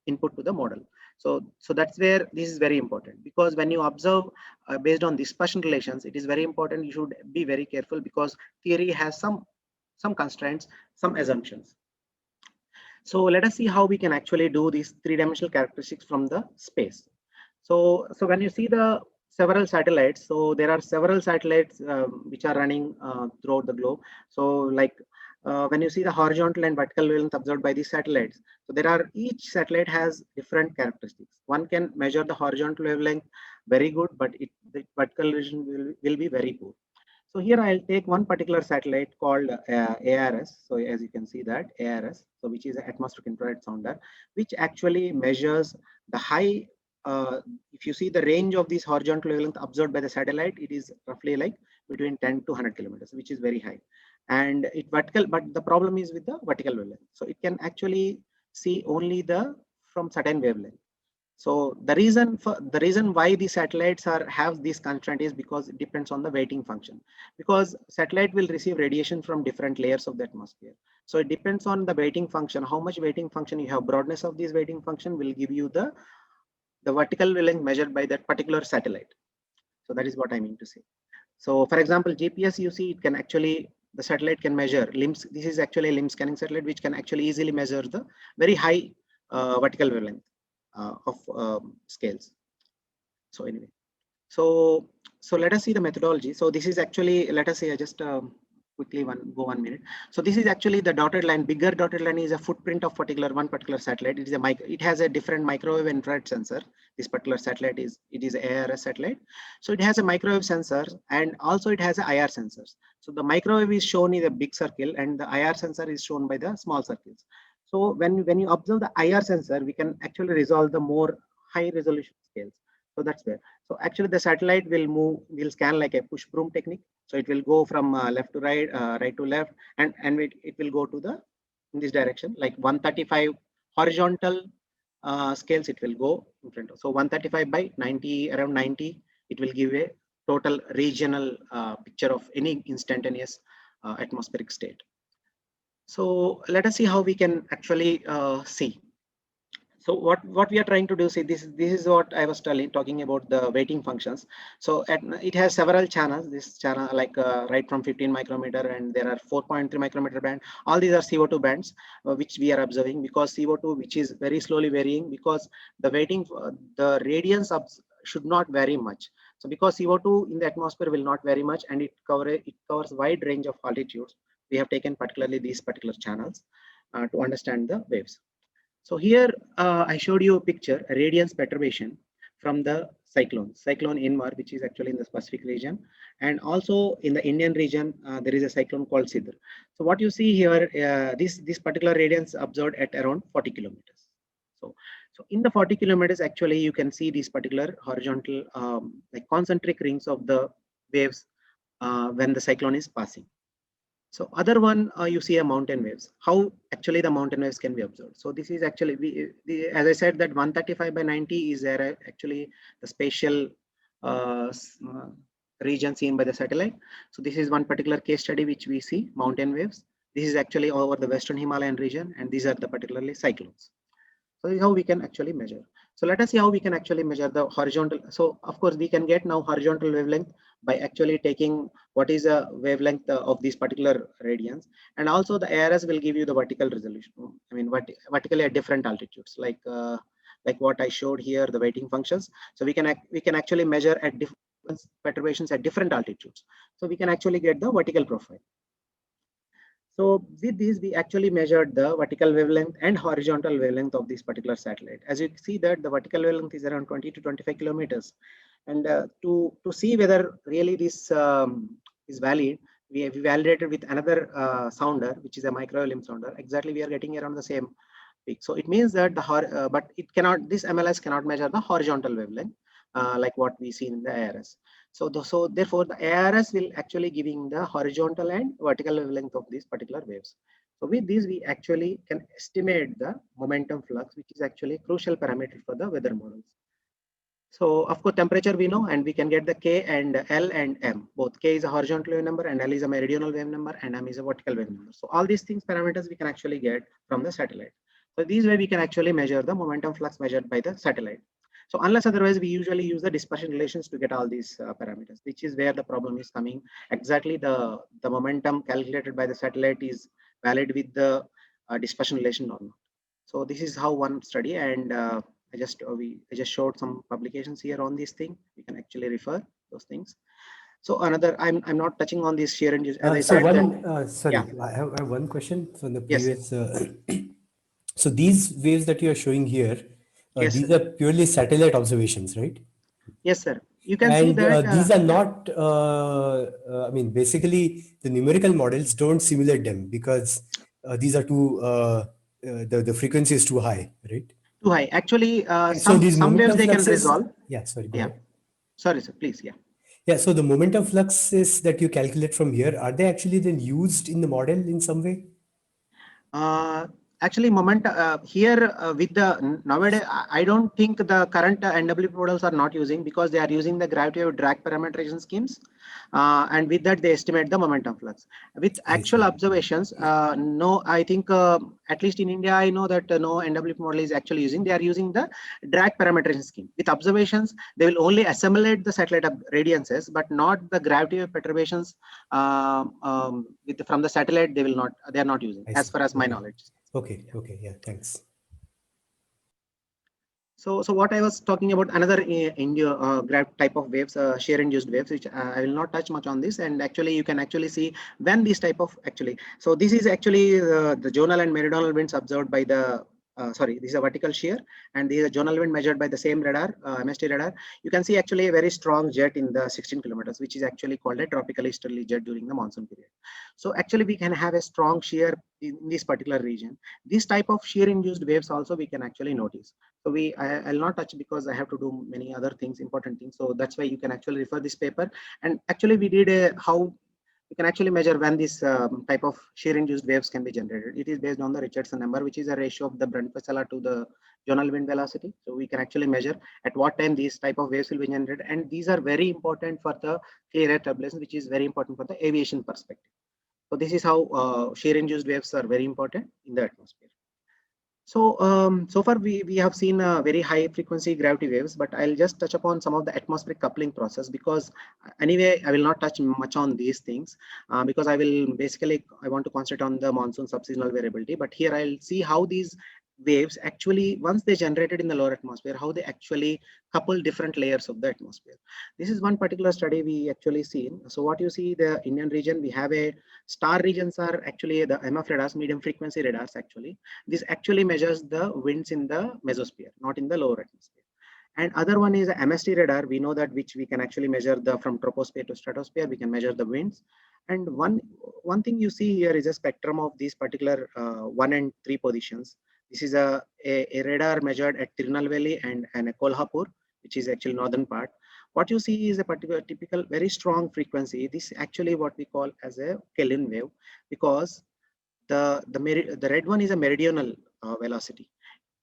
input to the model. So that's where this is very important, because when you observe based on dispersion relations, it is very important. You should be very careful because theory has some constraints, some assumptions. So let us see how we can actually do these three-dimensional characteristics from the space. So when you see the several satellites, so there are several satellites which are running throughout the globe. So like when you see the horizontal and vertical wavelength observed by these satellites, so there are, each satellite has different characteristics. One can measure the horizontal wavelength very good, but the vertical region will be very poor. So here I'll take one particular satellite called ARS. So as you can see that ARS, so which is an atmospheric infrared sounder, which actually measures the high. If you see the range of this horizontal wavelength observed by the satellite, it is roughly like between 10 to 100 kilometers, which is very high. And it vertical, but the problem is with the vertical wavelength. So it can actually see only the from certain wavelength. So the reason why the satellites have this constraint is because it depends on the weighting function, because satellite will receive radiation from different layers of the atmosphere. So it depends on the weighting function, how much weighting function you have. Broadness of this weighting function will give you the vertical wavelength measured by that particular satellite. So that is what I mean to say. So for example, GPS, you see, it can actually, the satellite can measure limbs. This is actually a limb scanning satellite which can actually easily measure the very high vertical wavelength of scales. So anyway, so let us see the methodology. So this is actually, let us say, I just quickly go 1 minute. So this is actually the dotted line. Bigger dotted line is a footprint of one particular satellite. It is it has a different microwave infrared sensor. This particular satellite is ARS satellite. So it has a microwave sensor and also it has a IR sensors. So the microwave is shown in a big circle and the IR sensor is shown by the small circles. So when you observe the IR sensor, we can actually resolve the more high resolution scales. So that's where. So actually the satellite will scan like a push broom technique. So it will go from left to right, right to left, and it will go to in this direction, like 135 horizontal scales. It will go in front of. So 135 by 90, around 90, it will give a total regional picture of any instantaneous atmospheric state. So let us see how we can actually see. So what we are trying to do, see, this is what I was talking about, the weighting functions. So it has several channels. This channel, like right from 15 micrometer, and there are 4.3 micrometer band. All these are CO2 bands which we are observing, because CO2, which is very slowly varying, because the weighting, the radiance should not vary much. So because CO2 in the atmosphere will not vary much, and it covers wide range of altitudes, we have taken particularly these particular channels to understand the waves. So here I showed you a picture, a radiance perturbation from the cyclone Inmar, which is actually in the Pacific region, and also in the Indian region there is a cyclone called Sidr. So what you see here, this particular radiance observed at around 40 kilometers. So in the 40 kilometers, actually you can see these particular horizontal like concentric rings of the waves when the cyclone is passing. So other one, you see a mountain waves, how actually the mountain waves can be observed. So this is actually, as I said, that 135 by 90 is there actually the spatial region seen by the satellite. So this is one particular case study which we see mountain waves. This is actually over the Western Himalayan region, and these are the particularly cyclones. So this is how we can actually measure. So let us see how we can actually measure the horizontal. So of course we can get now horizontal wavelength by actually taking what is the wavelength of these particular radians, and also the ARS will give you the vertical resolution. I mean, vertically at different altitudes, like what I showed here, the weighting functions. So we can actually measure at different perturbations at different altitudes. So we can actually get the vertical profile. So with this, we actually measured the vertical wavelength and horizontal wavelength of this particular satellite. As you see that the vertical wavelength is around 20 to 25 kilometers. And to see whether really this is valid, we validated with another sounder, which is a microwave limb sounder. Exactly, we are getting around the same peak. So it means that but it cannot, this MLS cannot measure the horizontal wavelength like what we see in the ARS. So therefore, the ARS will actually giving the horizontal and vertical wavelength of these particular waves. So with this, we actually can estimate the momentum flux, which is actually a crucial parameter for the weather models. So of course, temperature we know, and we can get the K and L and M. Both K is a horizontal wave number, and L is a meridional wave number, and M is a vertical wave number. So all these things parameters we can actually get from the satellite. So these way we can actually measure the momentum flux measured by the satellite. So unless otherwise, we usually use the dispersion relations to get all these parameters, which is where the problem is coming. Exactly the momentum calculated by the satellite is valid with the dispersion relation or not. So this is how one study, and I just showed some publications here on this thing. We can actually refer those things. So another, I'm not touching on this shear induced, as I So said that. sorry, Yeah. I have one question from the Yes. previous. So these waves that you are showing here, Yes, these sir. are purely satellite observations, right? Yes, sir. You can see And that. these are Yeah. not, I mean, basically the numerical models don't simulate them because these are too, the frequency is too high, right? Too high. Actually, So these some waves momentum they can fluxes, resolve. yeah, sorry, go Yeah. ahead. Sorry, sir. Please. Yeah. Yeah, so the momentum fluxes that you calculate from here, are they actually then used in the model in some way? Uh, Actually, moment here with the nowadays, I don't think the current NWP models are not using, because they are using the gravity wave drag parameterization schemes, and with that they estimate the momentum flux. With I actual see. observations, no, I think at least in India, I know that no NWP model is actually using. They are using the drag parameterization scheme. With observations, they will only assimilate the satellite radiances, but not the gravity wave perturbations from the satellite. They are not using, I as see. far as my Okay. knowledge. Okay. Yeah. Okay. Yeah. Thanks. So what I was talking about, another type of waves, shear induced waves, which I will not touch much on this. And actually, you can actually see when this type of actually. So this is actually the zonal and meridional winds observed by the. Sorry, this is a vertical shear, and this is a zonal wind measured by the same radar, MST radar. You can see actually a very strong jet in the 16 kilometers, which is actually called a tropical easterly jet during the monsoon period. So actually, we can have a strong shear in this particular region. This type of shear induced waves also we can actually notice. So I'll not touch because I have to do many other things, important things. So that's why you can actually refer this paper. And actually we did how you can actually measure when this type of shear induced waves can be generated. It is based on the Richardson number, which is a ratio of the Brunt-Väisälä to the zonal wind velocity. So we can actually measure at what time these type of waves will be generated. And these are very important for the clear air turbulence, which is very important for the aviation perspective. So this is how shear induced waves are very important in the atmosphere. So, so far we have seen very high frequency gravity waves, but I'll just touch upon some of the atmospheric coupling process, because anyway, I will not touch much on these things because I want to concentrate on the monsoon subseasonal variability. But here I'll see how these waves actually, once they generated in the lower atmosphere, how they actually couple different layers of the atmosphere. This is one particular study we actually seen. So what you see, the Indian region, we have a star regions are actually the MF radars, medium frequency radars actually. This actually measures the winds in the mesosphere, not in the lower atmosphere. And other one is a MST radar. We know that, which we can actually measure the from troposphere to stratosphere. We can measure the winds. And one thing you see here is a spectrum of these particular 1 and 3 positions. This is a radar measured at Tirunelveli and a Kolhapur, which is actually northern part. What you see is a particular typical very strong frequency. This is actually what we call as a Kelvin wave, because the red one is a meridional velocity.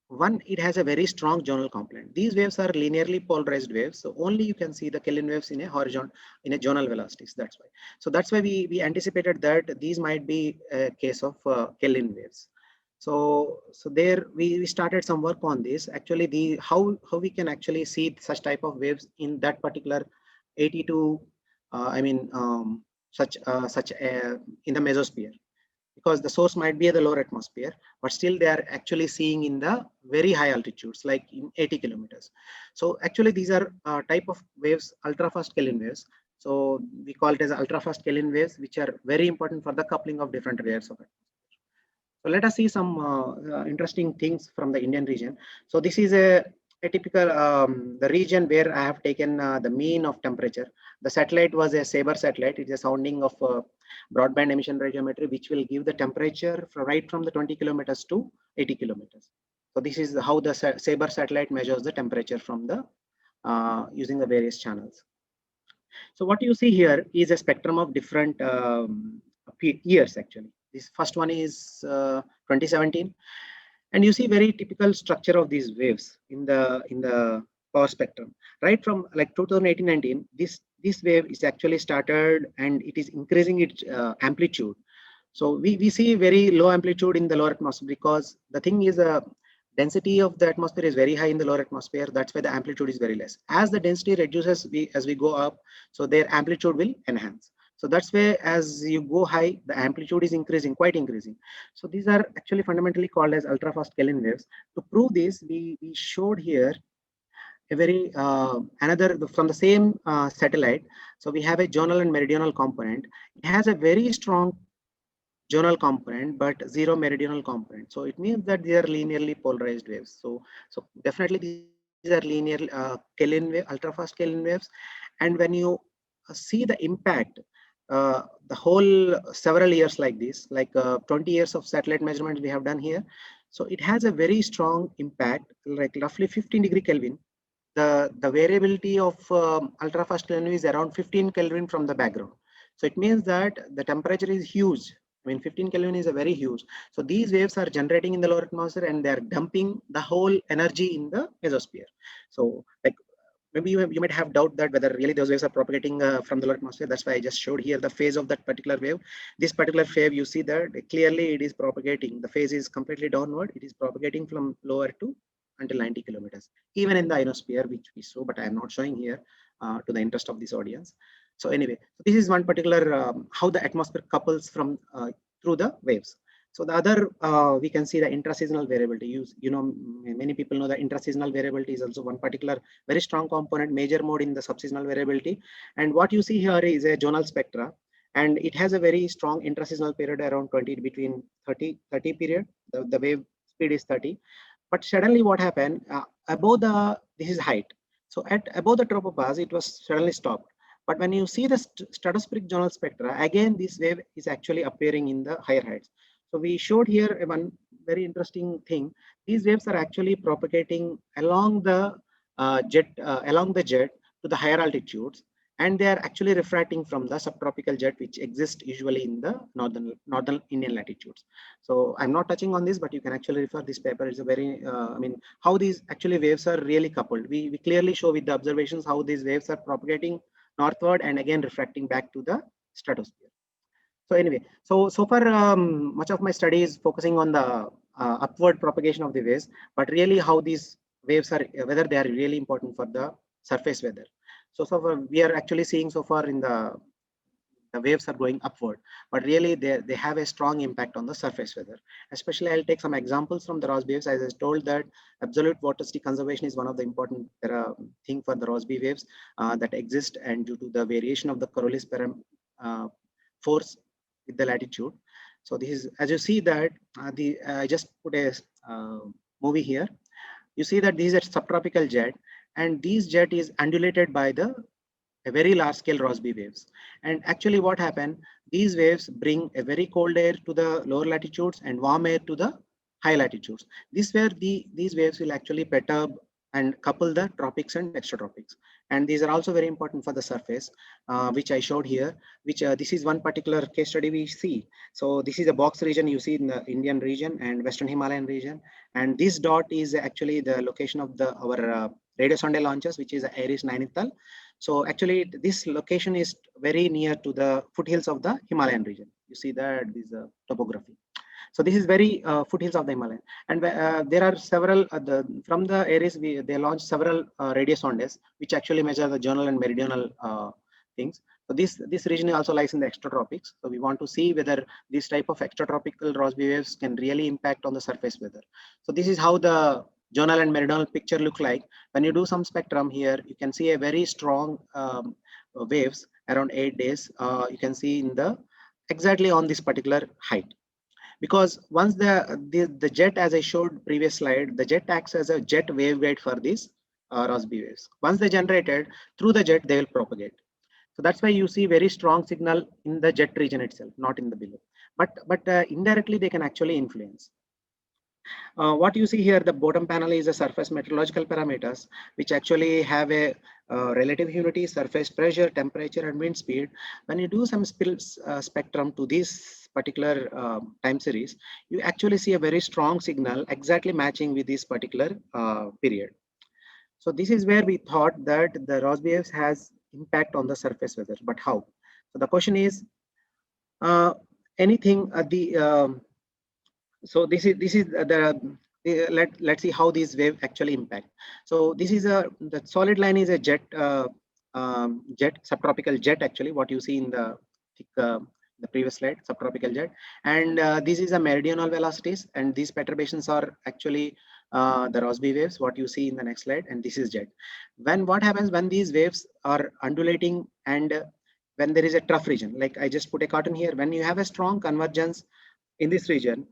One, it has a very strong zonal component. These waves are linearly polarized waves, so only you can see the Kelvin waves in a horizontal, in a zonal velocities. That's why. So that's why we anticipated that these might be a case of Kelvin waves. So there we started some work on this. Actually, the how we can actually see such type of waves in that particular 82, I mean such in the mesosphere, because the source might be at the lower atmosphere, but still they are actually seeing in the very high altitudes, like in 80 kilometers. So actually these are type of waves, ultra fast Kelvin waves. So we call it as ultra fast Kelvin waves, which are very important for the coupling of different layers of it. So let us see some interesting things from the Indian region. So this is a typical the region where I have taken the mean of temperature. The satellite was a SABRE satellite. It is a sounding of broadband emission radiometry, which will give the temperature right from the 20 kilometers to 80 kilometers. So this is how the SABRE satellite measures the temperature from the using the various channels. So what you see here is a spectrum of different years actually. This first one is 2017, and you see very typical structure of these waves in the power spectrum. Right from like 2018-19, this wave is actually started and it is increasing its amplitude. So we see very low amplitude in the lower atmosphere because the thing is density of the atmosphere is very high in the lower atmosphere. That's why the amplitude is very less. As the density reduces as we go up, so their amplitude will enhance. So that's why as you go high, the amplitude is increasing, quite increasing. So these are actually fundamentally called as ultra fast Kelvin waves. To prove this, we showed here a very another from the same satellite. So we have a zonal and meridional component. It has a very strong zonal component but zero meridional component. So it means that they are linearly polarized waves. So definitely these are linear Kelvin wave, ultra fast Kelvin waves. And when you see the impact, the whole several years like this, like 20 years of satellite measurements we have done here. So it has a very strong impact, like roughly 15 degree Kelvin. The variability of ultra fast Kelvin is around 15 Kelvin from the background. So it means that the temperature is huge. I mean, 15 Kelvin is a very huge. So these waves are generating in the lower atmosphere and they are dumping the whole energy in the mesosphere. So like maybe you might have doubt that whether really those waves are propagating from the lower atmosphere. That's why I just showed here the phase of that particular wave. This particular wave, you see that clearly it is propagating. The phase is completely downward. It is propagating from lower to until 90 kilometers, even in the ionosphere, which we saw, but I am not showing here to the interest of this audience. So anyway, this is one particular how the atmosphere couples from through the waves. So the other, we can see the intraseasonal variability. You know, many people know that intraseasonal variability is also one particular very strong component, major mode in the subseasonal variability. And what you see here is a zonal spectra, and it has a very strong intraseasonal period around 20 between 30 period. The wave speed is 30. But suddenly what happened, above the, this is height. So at above the tropopause, it was suddenly stopped. But when you see the stratospheric zonal spectra, again, this wave is actually appearing in the higher heights. So we showed here one very interesting thing. These waves are actually propagating along the jet to the higher altitudes, and they are actually refracting from the subtropical jet, which exists usually in the northern Indian latitudes. So I'm not touching on this, but you can actually refer this paper. It's a very, I mean, how these actually waves are really coupled. We clearly show with the observations how these waves are propagating northward and again refracting back to the stratosphere. So anyway, so far much of my study is focusing on the upward propagation of the waves, but really how these waves are, whether they are really important for the surface weather. So far we are actually seeing so far in the waves are going upward, but really they have a strong impact on the surface weather. Especially I'll take some examples from the Rossby waves. As I was told that absolute vorticity conservation is one of the important thing for the Rossby waves that exist, and due to the variation of the Coriolis force with the latitude. So this is, as you see that I just put a movie here. You see that these are subtropical jet, and these jet is undulated by the a very large scale Rossby waves. And actually what happened, these waves bring a very cold air to the lower latitudes and warm air to the high latitudes. This where these waves will actually perturb and couple the tropics and extratropics. And these are also very important for the surface, which I showed here, which this is one particular case study we see. So this is a box region you see in the Indian region and Western Himalayan region. And this dot is actually the location of our radio sonde launches, which is Ares Nainital. So actually this location is very near to the foothills of the Himalayan region. You see that this topography. So this is very foothills of the Himalayan, and there are several from the Ares they launched several radio sondes which actually measure the zonal and meridional things. So this region also lies in the extratropics. So we want to see whether this type of extratropical Rossby waves can really impact on the surface weather. So this is how the zonal and meridional picture look like. When you do some spectrum here, you can see a very strong waves around 8 days. You can see in the exactly on this particular height. Because once the jet, as I showed previous slide, the jet acts as a jet waveguide for these Rossby waves. Once they generated through the jet, they will propagate. So that's why you see very strong signal in the jet region itself, not in the below. But indirectly they can actually influence. What you see here, the bottom panel is the surface meteorological parameters, which actually have a relative humidity, surface pressure, temperature, and wind speed. When you do some spectrum to this particular time series, you actually see a very strong signal exactly matching with this particular period. So this is where we thought that the Rossby waves has impact on the surface weather, but how? So the question is, uh, anything the so this is let's see how these wave actually impact. So this is a the solid line is a jet jet subtropical jet, actually what you see in the previous slide, subtropical jet. And this is a meridional velocities, and these perturbations are actually the Rossby waves, what you see in the next slide. And this is jet. When what happens when these waves are undulating, and when there is a trough region, like I just put a cartoon here, when you have a strong convergence in this region,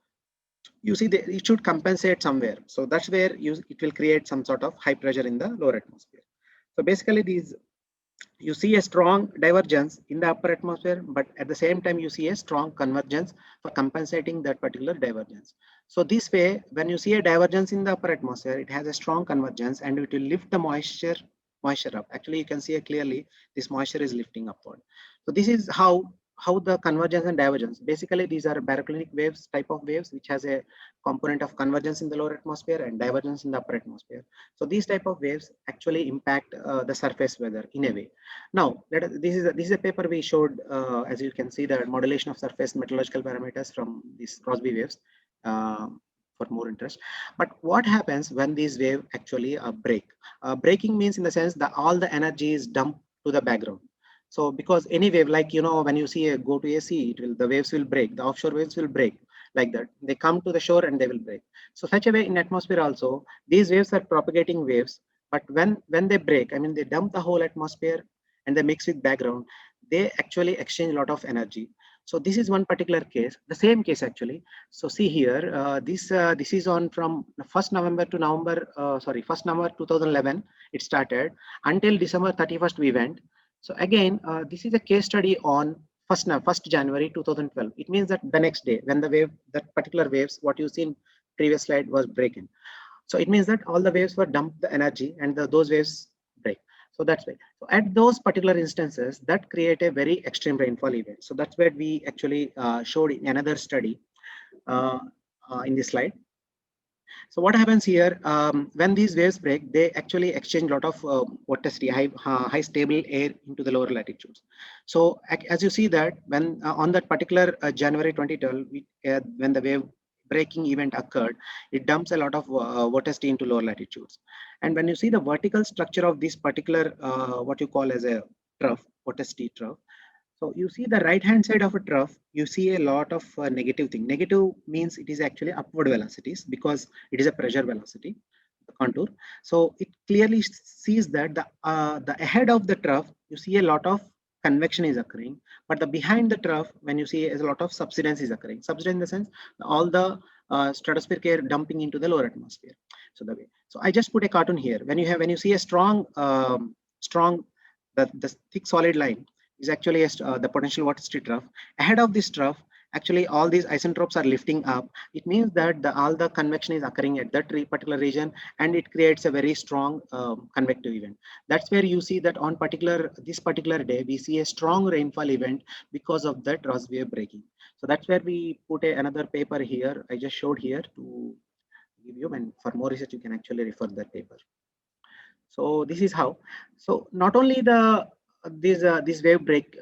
you see that it should compensate somewhere. So that's where it will create some sort of high pressure in the lower atmosphere. So basically these, you see a strong divergence in the upper atmosphere, but at the same time you see a strong convergence for compensating that particular divergence. So this way, when you see a divergence in the upper atmosphere, it has a strong convergence and it will lift the moisture up. Actually, you can see it clearly, this moisture is lifting upward. So this is how the convergence and divergence, basically these are baroclinic waves, type of waves, which has a component of convergence in the lower atmosphere and divergence in the upper atmosphere. So these type of waves actually impact the surface weather in a way. Now, this is a paper we showed, as you can see, the modulation of surface meteorological parameters from these Rossby waves, uh, for more interest. But what happens when these waves actually break? Breaking means in the sense that all the energy is dumped to the background. So because any wave, like when you see a go to a sea, the waves will break, the offshore waves will break like that. They come to the shore and they will break. So such a way in atmosphere also, these waves are propagating waves, but when they break, I mean they dump the whole atmosphere and they mix with background, they actually exchange a lot of energy. So this is one particular case, the same case actually. So see here, this is on from 1st November to November, 1st November 2011, it started until December 31st we went. So again, this is a case study on 1st January 2012. It means that the next day when the wave, that particular waves, what you see in previous slide was breaking. So it means that all the waves were dumped the energy and those waves break. So that's why. So at those particular instances, that create a very extreme rainfall event. So that's where we actually showed in another study uh, in this slide. So what happens here, when these waves break, they actually exchange a lot of vorticity, high stable air into the lower latitudes. So as you see that when on that particular January 2012, when the wave breaking event occurred, it dumps a lot of vorticity into lower latitudes. And when you see the vertical structure of this particular, what you call as a trough, vorticity trough, so you see the right hand side of a trough, you see a lot of negative thing. Negative means it is actually upward velocities because it is a pressure velocity, the contour. So it clearly sees that the ahead of the trough, you see a lot of convection is occurring, but the behind the trough, when you see a lot of subsidence is occurring. Subsidence in the sense all the stratospheric air dumping into the lower atmosphere. So the way. So I just put a cartoon here. When you see a strong the thick solid line is actually the potential vorticity trough. Ahead of this trough, actually all these isotropes are lifting up. It means that all the convection is occurring at that particular region, and it creates a very strong convective event. That's where you see that on this particular day, we see a strong rainfall event because of that Rossby wave breaking. So that's where we put another paper here. I just showed here to give you, and for more research, you can actually refer that paper. So this is how. So not only these wave break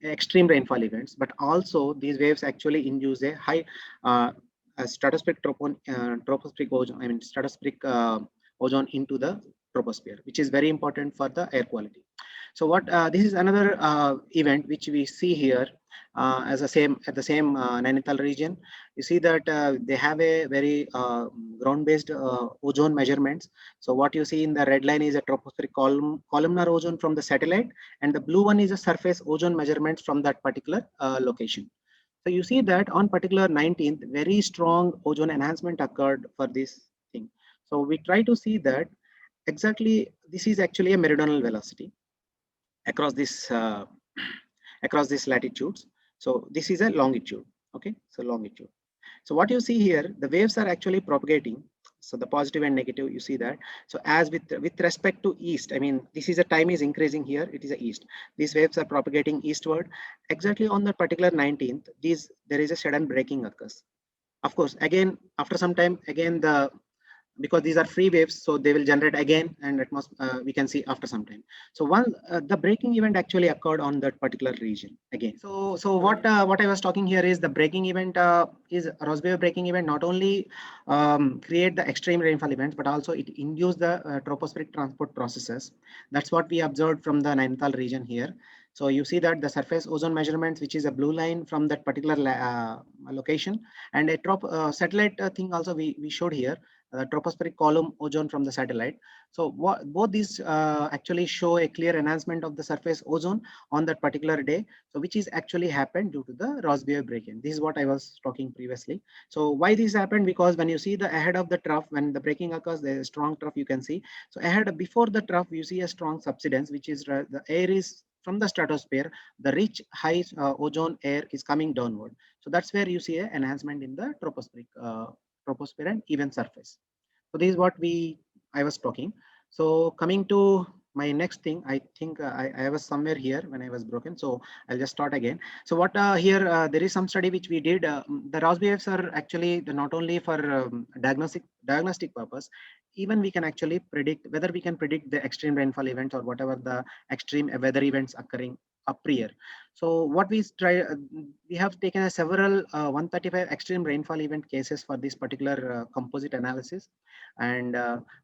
extreme rainfall events, but also these waves actually induce a high a stratospheric tropospheric ozone. I mean stratospheric ozone into the troposphere, which is very important for the air quality. So what this is another event which we see here as the same at the same Nainital region. You see that they have a very ground-based ozone measurements. So what you see in the red line is a tropospheric columnar ozone from the satellite, and the blue one is a surface ozone measurements from that particular location. So you see that on particular 19th, very strong ozone enhancement occurred for this thing. So we try to see that exactly this is actually a meridional velocity across this across these latitudes. So this is a longitude. Okay, so longitude. So what you see here, the waves are actually propagating. So the positive and negative, you see that. So as with respect to east, I mean, this is a time is increasing here. It is a east. These waves are propagating eastward. Exactly on the particular 19th, there is a sudden breaking occurs. Of course, again after some time, again because these are free waves, so they will generate again, and we can see after some time. So the breaking event actually occurred on that particular region again. So what I was talking here is the breaking event is Rossby breaking event not only create the extreme rainfall events, but also it induce the tropospheric transport processes. That's what we observed from the Nainital region here. So you see that the surface ozone measurements, which is a blue line from that particular location, and a satellite thing also we showed here, tropospheric column ozone from the satellite. So both these actually show a clear enhancement of the surface ozone on that particular day. So which is actually happened due to the Rossby break-in. This is what I was talking previously. So why this happened? Because when you see the ahead of the trough, when the breaking occurs, there is a strong trough you can see. So ahead before the trough, you see a strong subsidence, which is the air is from the stratosphere, the rich high ozone air is coming downward. So that's where you see an enhancement in the troposphere and even surface. So this is what I was talking. So coming to my next thing, I think I was somewhere here when I was broken. So I'll just start again. So what here, there is some study which we did. The Rossby waves are actually not only for diagnostic purpose, even we can actually predict whether we can predict the extreme rainfall events or whatever the extreme weather events occurring up year. So what we try, we have taken several 135 extreme rainfall event cases for this particular composite analysis. And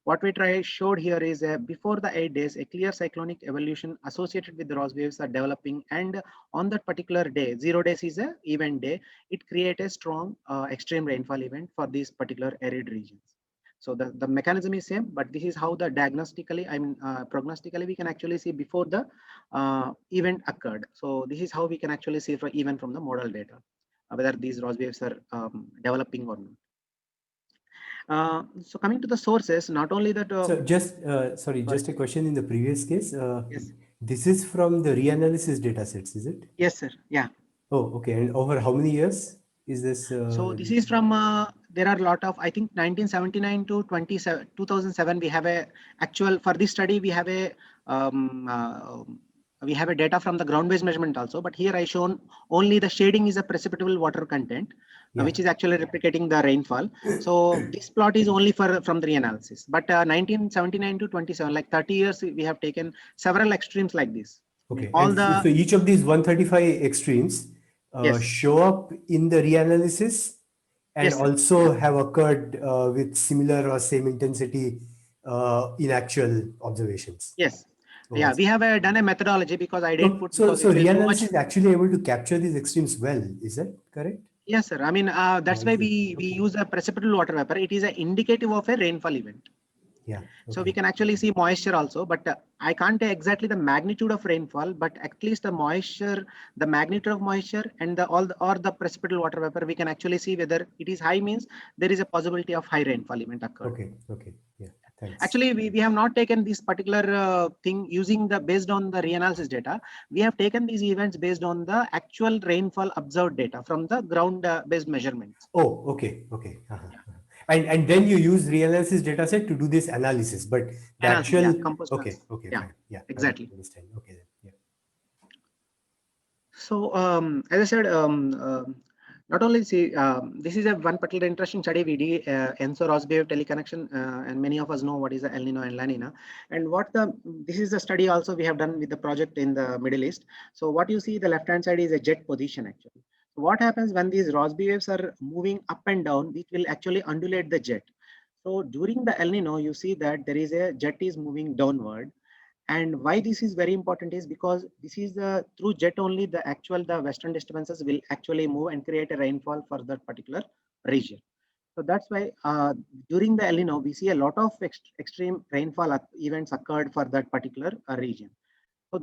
what we showed here is before the 8 days, a clear cyclonic evolution associated with the Rossby waves are developing. And on that particular day, 0 days is a event day, it creates a strong extreme rainfall event for these particular arid regions. So the mechanism is same, but this is how the diagnostically, I mean, prognostically, we can actually see before the event occurred. So this is how we can actually see even from the model data, whether these Rossby waves are developing or not. So coming to the sources, not only that. So just sorry, just a question in the previous case. Yes. This is from the reanalysis data sets, is it? Yes, sir. Yeah. Oh, okay. And over how many years is this? So this is from, there are a lot of, I think 1979 to 2007, we have a actual, for this study, we have a data from the ground-based measurement also, but here I shown only the shading is a precipitable water content, which is actually replicating the rainfall. So this plot is only from the reanalysis, but 1979 to 27, like 30 years, we have taken several extremes like this. Okay. So each of these 135 extremes yes, show up in the reanalysis and yes, also have occurred with similar or same intensity in actual observations. Yes. Oh, Yeah, we have done a methodology because I didn't put. So reanalysis much. is actually able to capture these extremes well. Is that correct? Yes, sir. I mean, that's why we use a precipitable water vapor. It is an indicative of a rainfall event. Yeah. Okay. So we can actually see moisture also, but I can't say exactly the magnitude of rainfall, but at least the moisture, the magnitude of moisture, and the precipitable water vapor, we can actually see whether it is high means there is a possibility of high rainfall event occurred. Okay. Okay. Yeah. Thanks. Actually, we have not taken this particular thing using based on the reanalysis data. We have taken these events based on the actual rainfall observed data from the ground-based measurements. Oh, okay. Okay. And then you use reanalysis data set to do this analysis, but the actual, okay, yeah, fine. Yeah, exactly. I understand. Okay, then. Yeah. So as I said, not only see, this is a one particular interesting study we did, ENSO Rossby wave teleconnection, and many of us know what is the El Nino and La Nina. And this is the study also we have done with the project in the Middle East. So what you see the left-hand side is a jet position actually. So what happens when these Rossby waves are moving up and down, which will actually undulate the jet. So during the El Nino, you see that there is a jet is moving downward. And why this is very important is because this is through jet only the western disturbances will actually move and create a rainfall for that particular region. So that's why during the El Nino, we see a lot of extreme rainfall events occurred for that particular region. So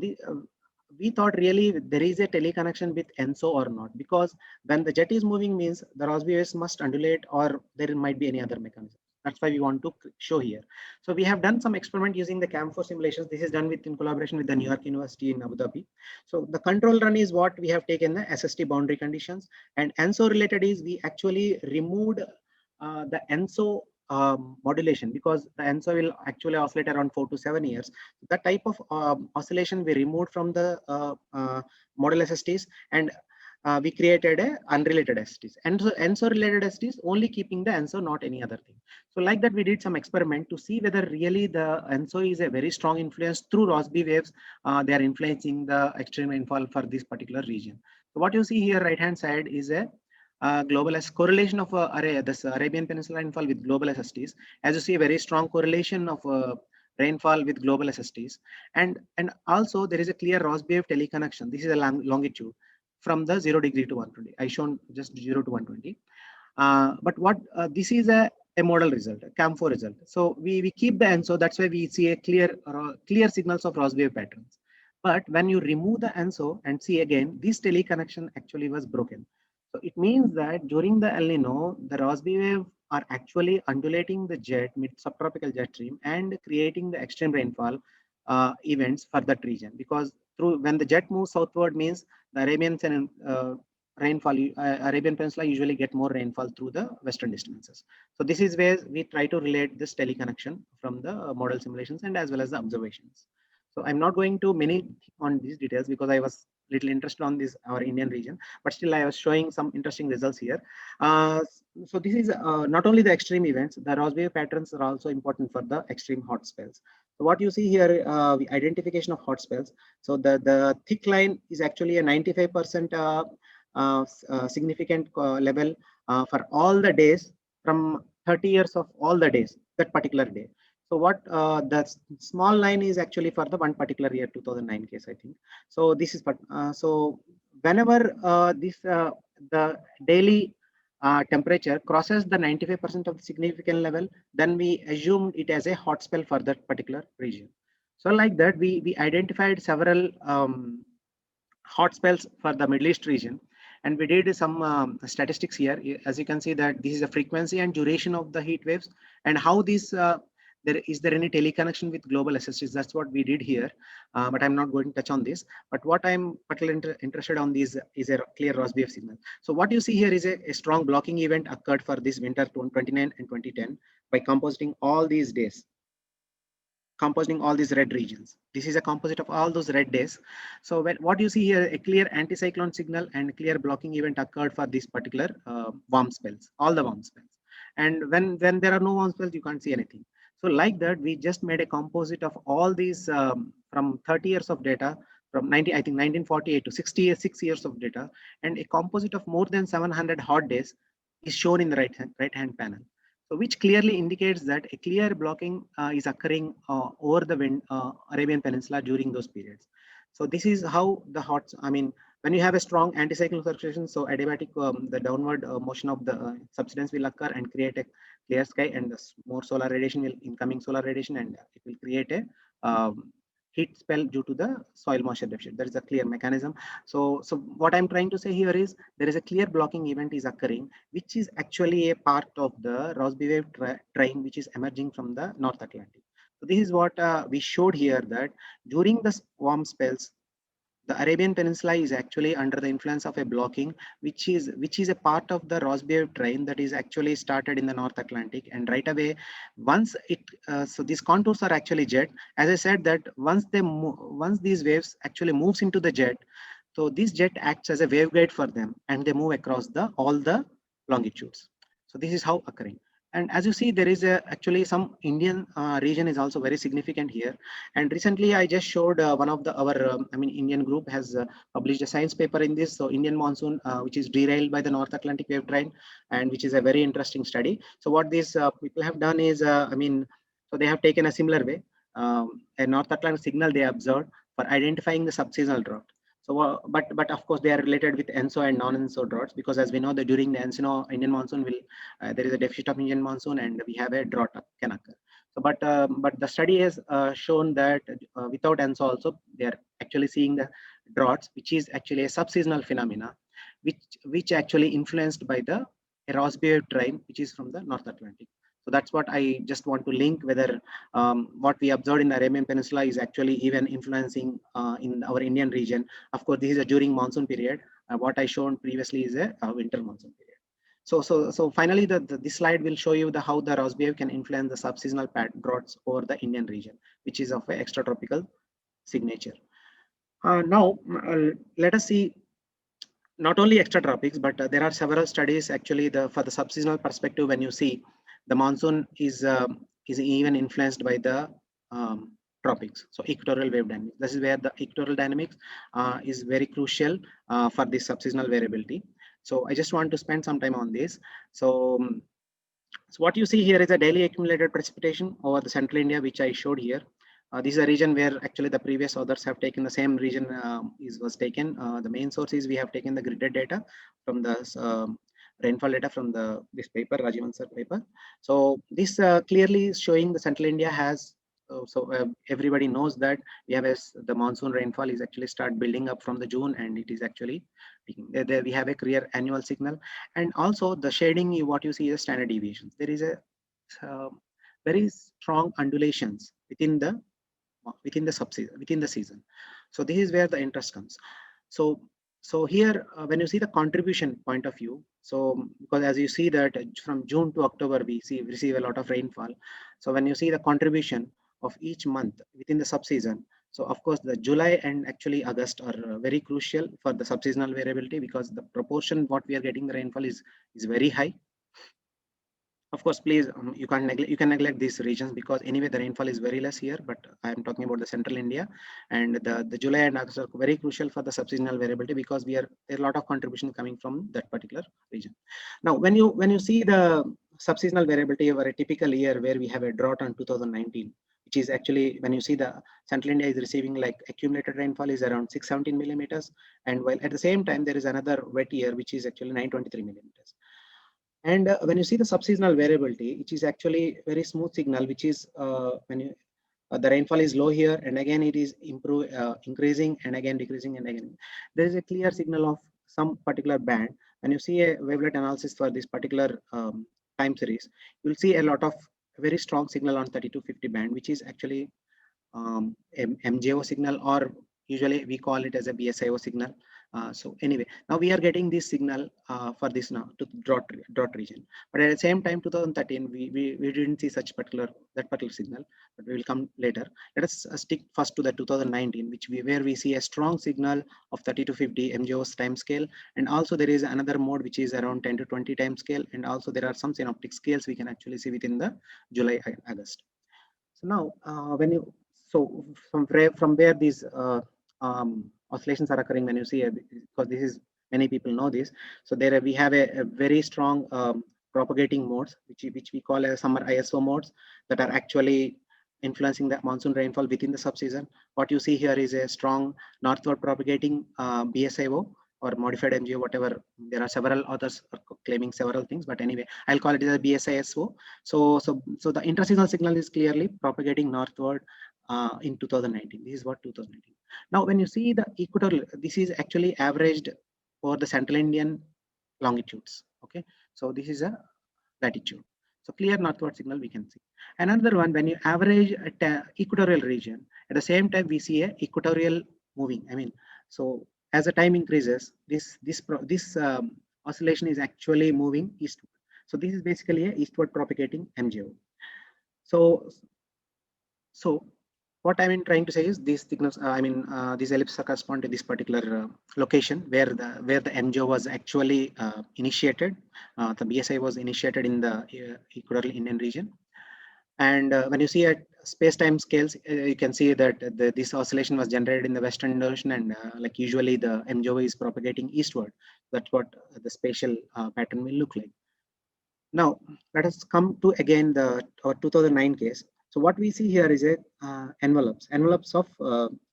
we thought really there is a teleconnection with ENSO or not, because when the jet is moving means the Rossby waves must undulate or there might be any other mechanism. That's why we want to show here. So we have done some experiment using the CAM4 simulations. This is done in collaboration with the New York University in Abu Dhabi. So the control run is what we have taken the SST boundary conditions, and ENSO related is we actually removed the ENSO modulation, because the ENSO will actually oscillate around 4 to 7 years. That type of oscillation we removed from the model SSTs, and we created a unrelated SSTs. And so ENSO related SSTs only keeping the ENSO, not any other thing. So like that, we did some experiment to see whether really the ENSO is a very strong influence through Rossby waves. They are influencing the extreme rainfall for this particular region. So what you see here, right hand side, is a global correlation of this Arabian Peninsula rainfall with global SSTs. As you see, a very strong correlation of rainfall with global SSTs, and also there is a clear Rossby wave teleconnection. This is a longitude from the 0 degree to 120. I shown just 0 to 120. But what this is a model result, a CAM4 result. So we keep the ENSO. That's why we see a clear signals of Rossby wave patterns. But when you remove the ENSO and see again, this teleconnection actually was broken. So it means that during the El Nino, the Rossby wave are actually undulating the jet, mid subtropical jet stream, and creating the extreme rainfall events for that region. Because when the jet moves southward, means the Arabian Peninsula usually get more rainfall through the western disturbances. So this is where we try to relate this teleconnection from the model simulations and as well as the observations. So I'm not going to many on these details because I was little interested on this our Indian region, but still I was showing some interesting results here. So this is not only the extreme events, the Rossby patterns are also important for the extreme hot spells. So what you see here, the identification of hot spells. So the thick line is actually a 95% significant level for all the days from 30 years of all the days, that particular day. So what the small line is actually for the one particular year, 2009 case, I think. So this is, so whenever the daily temperature crosses the 95% of the significant level, then we assumed it as a hot spell for that particular region. So like that, we identified several hot spells for the Middle East region. And we did some statistics here. As you can see that this is the frequency and duration of the heat waves, and how these is there any teleconnection with global SSTs? That's what we did here, but I'm not going to touch on this. But what I'm particularly interested on this is a clear Rossby wave signal. So what you see here is a strong blocking event occurred for this winter 29 and 2010 by compositing all these days, compositing all these red regions. This is a composite of all those red days. So what you see here, a clear anticyclone signal and clear blocking event occurred for this particular warm spells, all the warm spells. And when there are no warm spells, you can't see anything. So like that, we just made a composite of all these from 30 years of data, from 1948 to 66 years of data, and a composite of more than 700 hot days is shown in the right hand panel. So which clearly indicates that a clear blocking is occurring over the Arabian Peninsula during those periods. So this is how the when you have a strong anticyclone circulation, so adiabatic, the downward motion of the subsidence will occur and create a clear sky, and more solar radiation will incoming solar radiation, and it will create a heat spell due to the soil moisture deficit. There is a clear mechanism. So what I'm trying to say here is there is a clear blocking event is occurring, which is actually a part of the Rossby wave train, which is emerging from the North Atlantic. So this is what we showed here, that during the warm spells, the Arabian Peninsula is actually under the influence of a blocking, which is a part of the Rossby wave train that is actually started in the North Atlantic. And right away, once it so these contours are actually jet. As I said, that once these waves actually moves into the jet, so this jet acts as a waveguide for them, and they move across all the longitudes. So this is how occurring. And as you see, there is actually some Indian region is also very significant here. And recently, I just showed one of our Indian group has published a science paper in this. So Indian monsoon, which is derailed by the North Atlantic wave train, and which is a very interesting study. So what these people have done is, so they have taken a similar way, a North Atlantic signal they observed for identifying the subseasonal drought. So, but of course they are related with ENSO and non-ENSO droughts, because as we know that during the ENSO Indian monsoon there is a deficit of Indian monsoon and we have a drought can occur. So, but the study has shown that without ENSO also they are actually seeing the droughts, which is actually a subseasonal phenomena, which actually influenced by the Rossby wave train, which is from the North Atlantic. So that's what I just want to link, whether what we observed in the Arabian Peninsula is actually even influencing in our Indian region. Of course, this is a during monsoon period. What I shown previously is a winter monsoon period. So finally, this slide will show you how the Rossby can influence the subseasonal droughts over the Indian region, which is of an extratropical signature. Now, let us see not only extratropics, but there are several studies actually for the subseasonal perspective. When you see the monsoon is even influenced by the tropics, so equatorial wave dynamics. This is where the equatorial dynamics is very crucial for this subseasonal variability. So I just want to spend some time on this. So what you see here is a daily accumulated precipitation over the central India, which I showed here. This is a region where actually the previous authors have taken the same region was taken. The main source is we have taken the gridded data from the rainfall data from this paper, Rajivan sir paper. So this clearly is showing the central India has, everybody knows that we have the monsoon rainfall is actually start building up from the June, and it is actually there we have a clear annual signal. And also the shading, what you see is standard deviations. There is a very strong undulations within the season. So this is where the interest comes. So here when you see the contribution point of view, so because as you see that from June to October we receive a lot of rainfall. So when you see the contribution of each month within the subseason, so of course the July and actually August are very crucial for the subseasonal variability, because the proportion what we are getting the rainfall is very high. Of course, please, you can neglect these regions, because anyway the rainfall is very less here. But I am talking about the central India, and the July and August are very crucial for the subseasonal variability, because there are a lot of contribution coming from that particular region. Now, when you see the subseasonal variability over a typical year where we have a drought on 2019, which is actually when you see the central India is receiving like accumulated rainfall is around 617 millimeters, and while at the same time there is another wet year which is actually 923 millimeters. And when you see the subseasonal variability, which is actually very smooth signal, which is when you the rainfall is low here, and again it is increasing, and again decreasing, and again there is a clear signal of some particular band. When you see a wavelet analysis for this particular time series, you'll see a lot of very strong signal on 3250 band, which is actually MJO signal, or usually we call it as a BSIO signal. So anyway, now we are getting this signal for this now to drought region. But at the same time, 2013, we didn't see that particular signal, but we will come later. Let us stick first to the 2019, where we see a strong signal of 30 to 50 MJOs time scale. And also there is another mode which is around 10 to 20 time scale. And also there are some synoptic scales we can actually see within the July, August. So now from where these oscillations are occurring, when you see, because this is many people know this, so there we have a very strong propagating modes, which we call as summer ISO modes, that are actually influencing the monsoon rainfall within the subseason. What you see here is a strong northward propagating BSIO or modified MJO, whatever. There are several others claiming several things, but anyway, I'll call it as a BSISO. So the interseasonal signal is clearly propagating northward in 2019. This is what 2019. Now, when you see the equatorial, this is actually averaged for the central Indian longitudes. Okay, so this is a latitude. So clear northward signal we can see. Another one, when you average at equatorial region, at the same time we see a equatorial moving. I mean, so as the time increases, this oscillation is actually moving eastward. So this is basically a eastward propagating MJO. So what I mean trying to say is these signals, these ellipses correspond to this particular location where the MJO was actually initiated. The BSI was initiated in the equatorial Indian region. And when you see at space-time scales, you can see that this oscillation was generated in the Western Indian Ocean, and like usually the MJO is propagating eastward. That's what the spatial pattern will look like. Now, let us come to again our 2009 case. So what we see here is a envelopes of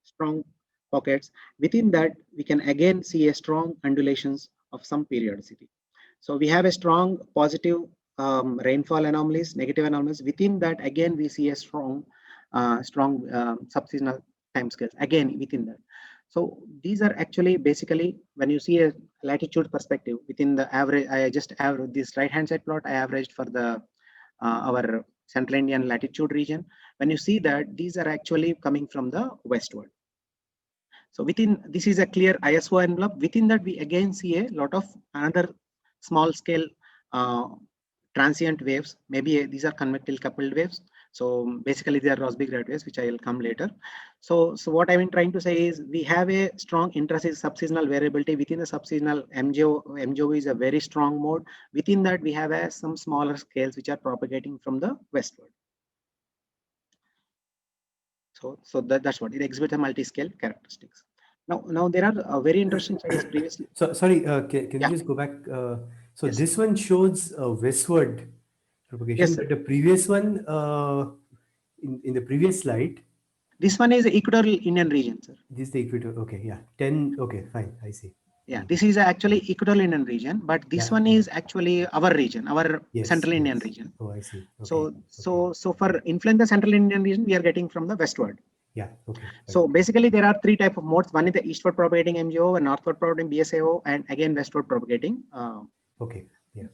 strong pockets. Within that, we can again see a strong undulations of some periodicity. So we have a strong positive rainfall anomalies, negative anomalies. Within that, again, we see a strong subseasonal timescales again within that. So these are actually basically, when you see a latitude perspective within the average, I just average this right hand side plot, I averaged for the our Central Indian latitude region. When you see that these are actually coming from the westward. So within, this is a clear ISO envelope. Within that, we again see a lot of another small scale transient waves. Maybe these are convectile coupled waves. So basically they are Rossby gradient waves, which I will come later. So what I'm trying to say is we have a strong subseasonal variability within the subseasonal MJO. MJO is a very strong mode. Within that, we have some smaller scales which are propagating from the westward. So that's what it exhibits a multi-scale characteristics. Now there are very interesting studies previously. So sorry, can you just go back? So Yes, this one shows westward propagation, yes, sir. but the previous one, in the previous slide, This one is equatorial Indian region, sir. this is the equator. Okay, yeah, 10. Okay, fine, I see. Yeah, this is actually equatorial Indian region, but this Yeah. one is actually our region, our Yes, Central Indian yes. region. Oh, I see. Okay. So for influence the Central Indian region, we are getting from the westward. Yeah. Okay. So basically, there are three types of modes. One is the eastward propagating MJO, and northward propagating BSAO, and again westward propagating. Okay. Yeah.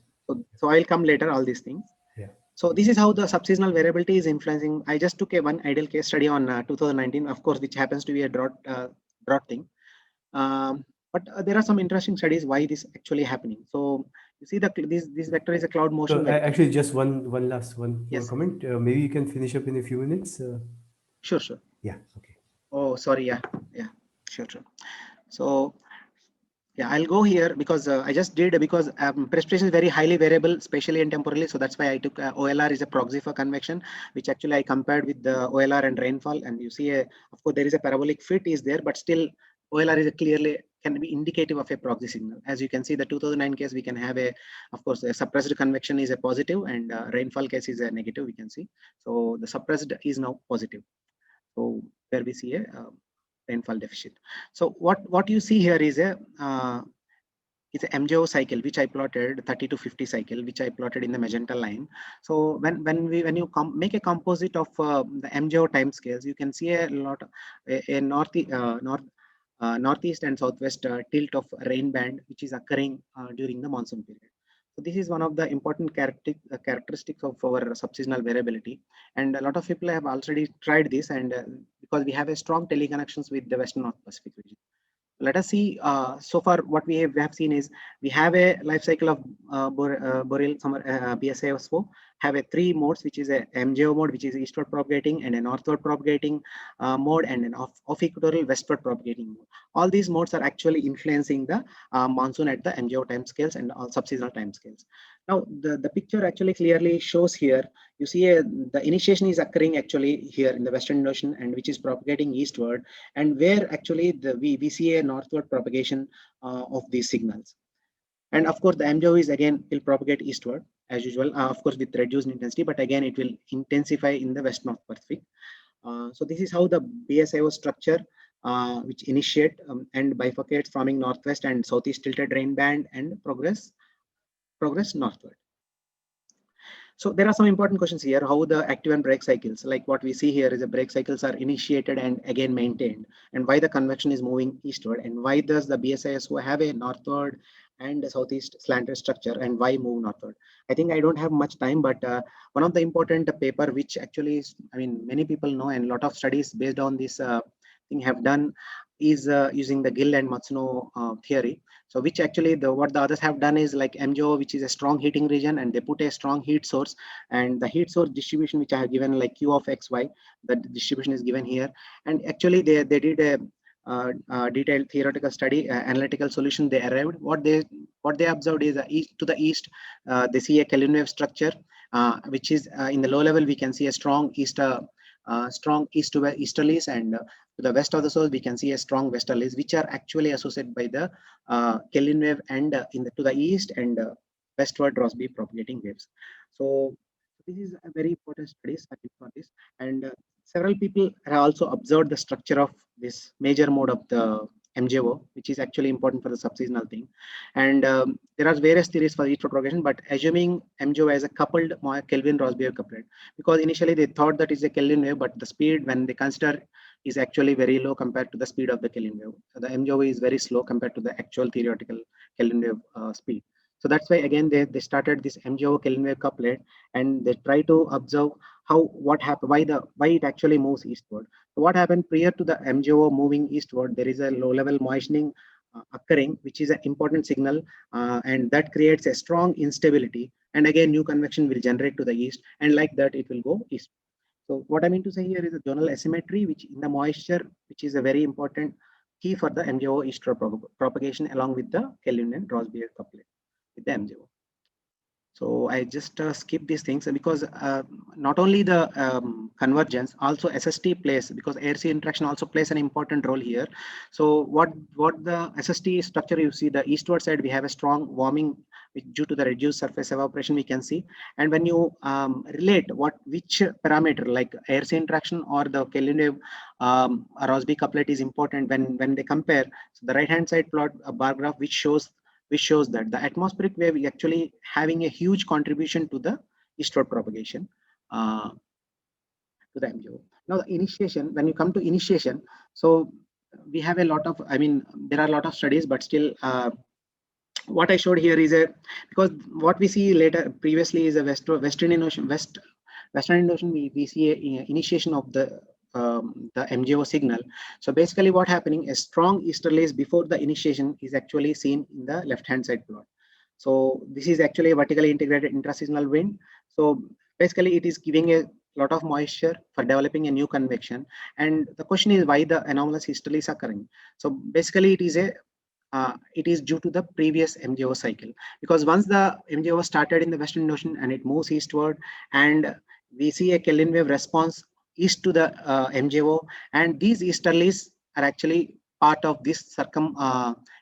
So I'll come later all these things. Yeah. So this is how the subseasonal variability is influencing. I just took one ideal case study on 2019, of course, which happens to be a drought thing. But there are some interesting studies why this actually happening. So you see that this vector is a cloud motion So vector. actually, just one more Yes, comment. Maybe you can finish up in a few minutes. sure. Yeah. Okay. Oh, sorry. Yeah, sure. So yeah, I'll go here because I just did because precipitation is very highly variable, spatially and temporally. So that's why I took OLR is a proxy for convection, which actually I compared with the OLR and rainfall. And you see, of course, there is a parabolic fit is there, but still OLR is clearly can be indicative of a proxy signal. As you can see, the 2009 case, we can have of course, a suppressed convection is a positive and rainfall case is a negative, we can see. So the suppressed is now positive. So where we see a rainfall deficit. So what you see here is it's a MJO cycle, which I plotted 30 to 50 cycle, which I plotted in the magenta line. So when you make a composite of the MJO time scales, you can see a lot a northeast and southwest tilt of rain band, which is occurring during the monsoon period. So this is one of the important characteristics of our subseasonal variability. And a lot of people have already tried this, and because we have a strong teleconnections with the Western North Pacific region. Let us see. So far, what we have seen is we have a life cycle of boreal summer BSASO, have a three modes, which is a MJO mode, which is eastward propagating, and a northward propagating mode, and an off equatorial westward propagating mode. All these modes are actually influencing the monsoon at the MJO timescales and all subseasonal timescales. Now, the picture actually clearly shows here. You see the initiation is occurring actually here in the Western Ocean, and which is propagating eastward, and where actually we see a northward propagation of these signals. And of course, the MJO is again will propagate eastward as usual, of course, with reduced intensity, but again, it will intensify in the West North Pacific. So this is how the BSAO structure, which initiate and bifurcates, forming northwest and southeast tilted rain band and progress northward. So there are some important questions here, how the active and break cycles, like what we see here is the break cycles are initiated and again maintained, and why the convection is moving eastward, and why does the BSISO have a northward and southeast slanted structure, and why move northward. I think I don't have much time, but one of the important paper, which actually is, I mean, many people know, and a lot of studies based on this thing have done, is using the Gill and Matsuno theory. So which actually what the others have done is like MJO, which is a strong heating region, and they put a strong heat source, and the heat source distribution, which I have given like Q of XY, the distribution is given here. And actually they did a detailed theoretical study, analytical solution they arrived. What they observed is to the east, they see a Kelvin wave structure, which is in the low level, we can see a strong east to easterlies, and to the west of the source, we can see a strong westerlies, which are actually associated by the Kelvin wave, and to the east and westward Rossby propagating waves. So this is a very important studies for this, and several people have also observed the structure of this major mode of the MJO, which is actually important for the subseasonal thing. And there are various theories for each propagation, but assuming MJO as a coupled Kelvin Rossby wave couplet, because initially they thought that is a Kelvin wave, but the speed when they consider is actually very low compared to the speed of the Kelvin wave. So the MJO is very slow compared to the actual theoretical Kelvin wave speed. So that's why again they started this MJO Kelvin wave couplet, and they try to observe what happened, why it actually moves eastward. So what happened prior to the MJO moving eastward, there is a low level moistening occurring, which is an important signal, and that creates a strong instability. And again, new convection will generate to the east, and like that, it will go east. So what I mean to say here is a zonal asymmetry, which in the moisture, which is a very important key for the MJO eastward propagation, along with the Kelvin and Rossby couplet with the MJO. So I just skip these things because not only the convergence, also SST plays, because air-sea interaction also plays an important role here. So what the SST structure, you see the eastward side, we have a strong warming due to the reduced surface evaporation we can see. And when you relate which parameter like air-sea interaction or the Kelvin wave Rossby couplet is important when they compare. So the right-hand side plot a bar graph which shows that the atmospheric wave is actually having a huge contribution to the eastward propagation to the MJO. Now the initiation, when you come to initiation, so we have a lot of, I mean, there are a lot of studies, but still what I showed here is because what we see later previously is a Western Indian Ocean, we see a initiation of the MJO signal. So basically what happening, a strong easterlies before the initiation is actually seen in the left hand side plot. So this is actually a vertically integrated intraseasonal wind. So basically it is giving a lot of moisture for developing a new convection. And the question is why the anomalous easterlies are occurring. So basically it is due to the previous MJO cycle, because once the MJO started in the Western Ocean and it moves eastward, and we see a Kelvin wave response east to the MJO, and these easterlies are actually part of this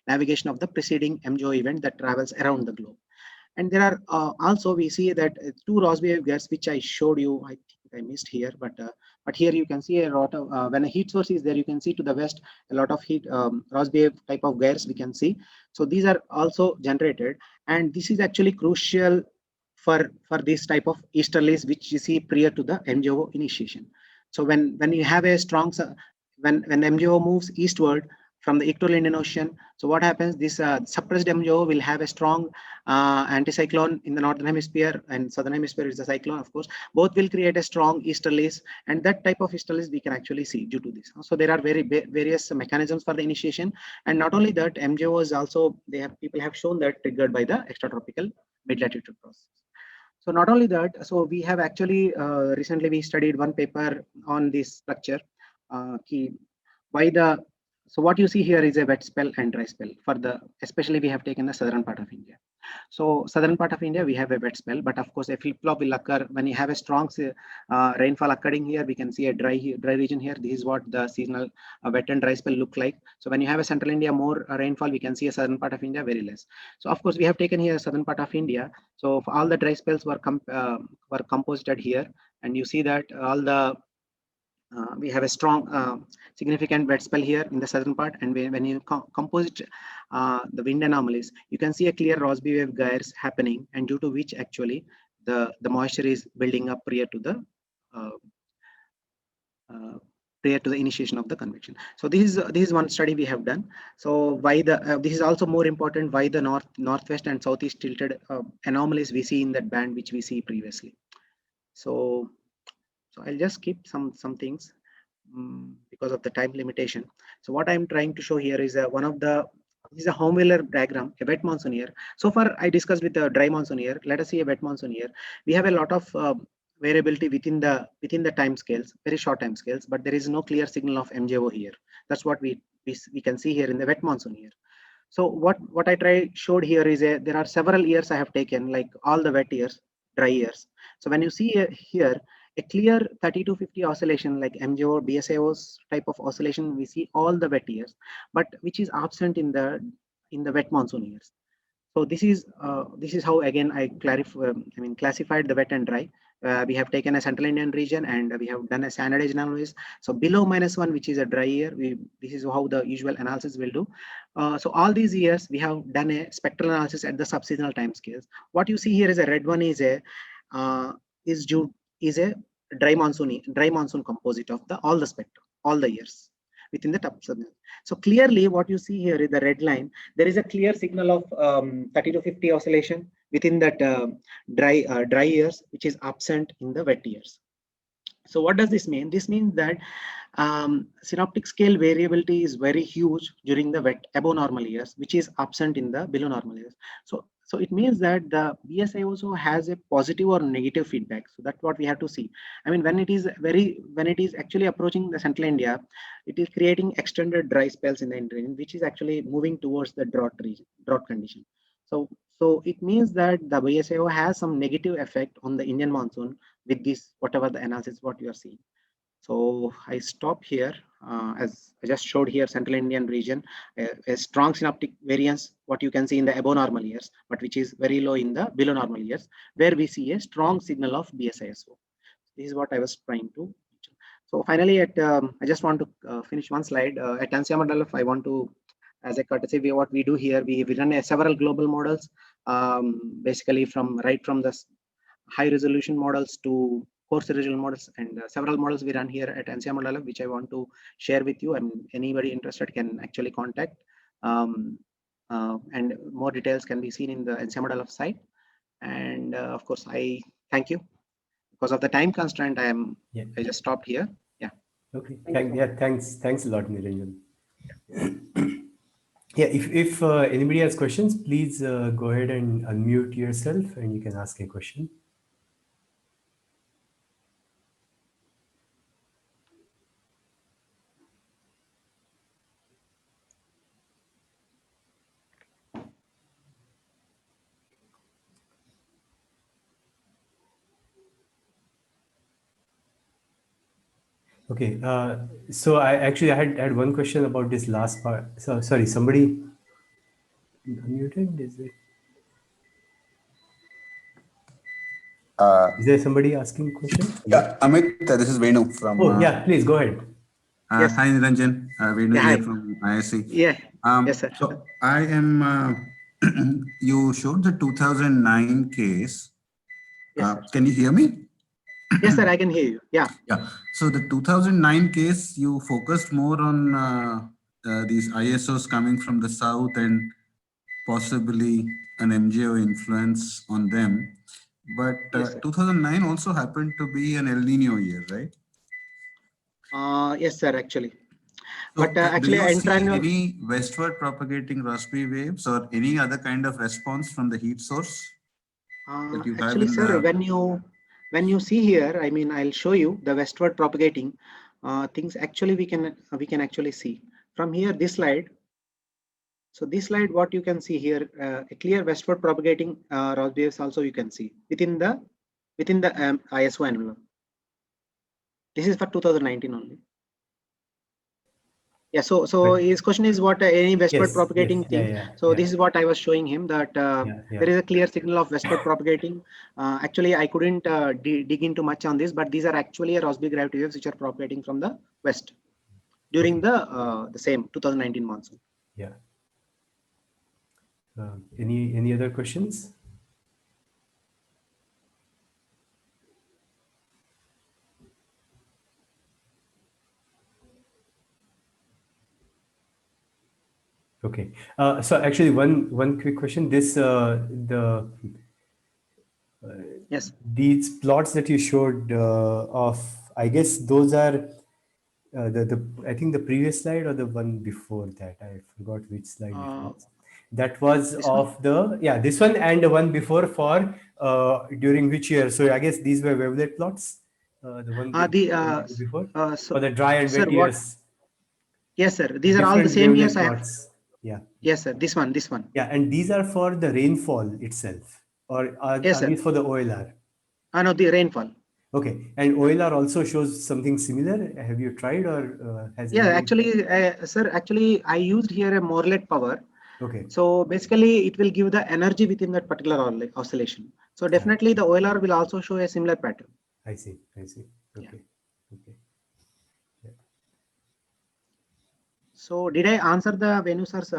navigation of the preceding MJO event that travels around the globe. And there are also we see that two Rossby wave gas, which I showed you. I think I missed here, but here you can see a lot of when a heat source is there, you can see to the west a lot of heat Rossby wave type of gas we can see. So these are also generated, and this is actually crucial for this type of easterlies which you see prior to the MJO initiation. So when you have a strong when MJO moves eastward from the equatorial Indian Ocean, so what happens? This suppressed MJO will have a strong anticyclone in the northern hemisphere, and southern hemisphere is the cyclone, of course. Both will create a strong easterlies, and that type of easterlies we can actually see due to this. So there are various mechanisms for the initiation, and not only that, MJO is also people have shown that triggered by the extratropical mid-latitude process. So not only that, so we have actually recently we studied one paper on this structure. So what you see here is a wet spell and dry spell especially we have taken the southern part of India. So southern part of India, we have a wet spell, but of course a flip-flop will occur when you have a strong rainfall occurring here. We can see a dry region here. This is what the seasonal wet and dry spell look like. So when you have a central India more rainfall, we can see a southern part of India very less. So of course we have taken here southern part of India. So all the dry spells were composited here, and you see that all the we have a strong significant wet spell here in the southern part, and when you composite the wind anomalies, you can see a clear Rossby wave gyres happening, and due to which actually the moisture is building up prior to the initiation of the convection. So this is one study we have done. So why this is also more important, why the northwest and southeast tilted anomalies we see in that band which we see previously. So I'll just skip some things because of the time limitation. So what I'm trying to show here is this is a Holmwiller diagram, a wet monsoon year. So far I discussed with the dry monsoon year. Let us see a wet monsoon year. We have a lot of variability within the time scales, very short time scales, but there is no clear signal of MJO here. That's what we can see here in the wet monsoon year. So what I showed here is there are several years I have taken, like all the wet years, dry years. So when you see here a clear 30 to 50 oscillation like MJO or BSAO's type of oscillation, we see all the wet years, but which is absent in the wet monsoon years. So this is how again I classified the wet and dry. We have taken a central Indian region and we have done a standardized analysis. So below -1, which is a dry year, this is how the usual analysis will do. So all these years we have done a spectral analysis at the subseasonal time scales. What you see here is a red one is a dry monsoon composite of all the spectrum, all the years. within the top signal. So clearly what you see here is the red line. There is a clear signal of 30 to 50 oscillation within that dry years, which is absent in the wet years. So what does this mean? This means that synoptic scale variability is very huge during the wet above normal years, which is absent in the below normal years. So it means that the BSI also has a positive or negative feedback. So that's what we have to see. I mean, when it is actually approaching the central India, it is creating extended dry spells in the region, which is actually moving towards the drought condition. So it means that the BSIO has some negative effect on the Indian monsoon with this, whatever the analysis what you are seeing. So I stop here. As I just showed here, central Indian region, a strong synoptic variance, what you can see in the above normal years, but which is very low in the below normal years, where we see a strong signal of BSISO. This is what I was trying to. So finally, I just want to finish one slide. At NCR Model, I want to, as a courtesy, what we do here, we run several global models, basically right from the high resolution models to coarse resolution models, and several models we run here at NCR Model, which I want to share with you. And anybody interested can actually contact. And more details can be seen in the NCR Model site. And of course, I thank you. Because of the time constraint, I just stopped here. Yeah. Okay. Thanks a lot, Niranjan. Yeah, if anybody has questions, please go ahead and unmute yourself and you can ask a question. Okay, so I had one question about this last part. So sorry, somebody unmuted, is it? Is there somebody asking questions? Yeah, Amit, this is Venu from. Oh, yeah, please go ahead. Yes. Hi, Niranjan. Venu Yeah, here hi. from ISC. Yeah. Yes, sir. So I am. You showed the 2009 case. Yes, sir. Can you hear me? Yes, sir, I can hear you. Yeah. Yeah. So the 2009 case, you focused more on these ISOs coming from the south and possibly an MJO influence on them. But Yes, 2009 also happened to be an El Nino year, right? Yes, sir, actually. So, But actually, do you see any westward propagating Rossby waves or any other kind of response from the heat source that you have actually, in sir, the... when you see here, I mean, I'll show you the westward propagating things. Actually, we can actually see from here this slide. So this slide, what you can see here, a clear westward propagating Rossby waves also you can see within the ISO envelope. This is for 2019 only. Yeah, so his question is what any westward propagating thing. So this is what I was showing him, that there is a clear signal of westward propagating. Actually, I couldn't dig into much on this, but these are actually a Rossby gravity waves which are propagating from the west during the same 2019 monsoon. Yeah. Any other questions? Okay. So actually, one quick question. This yes, these plots that you showed of, I guess those are the I think the previous slide or the one before that. I forgot which slide it was. That was of this one and the one before for during which year. So I guess these were wavelet plots. The one before for the dry and wet years. Yes, sir. These are all the same years I have. Yeah. Yes, sir. This one. Yeah, and these are for the rainfall itself, or are these for the OLR? No, the rainfall. Okay, and OLR also shows something similar. Have you tried or has? Yeah, actually, sir. Actually, I used here a Morlet power. Okay. So basically, it will give the energy within that particular oscillation. So definitely, the OLR will also show a similar pattern. I see. Okay. Yeah. Okay. Yeah. So did I answer the Venu sir's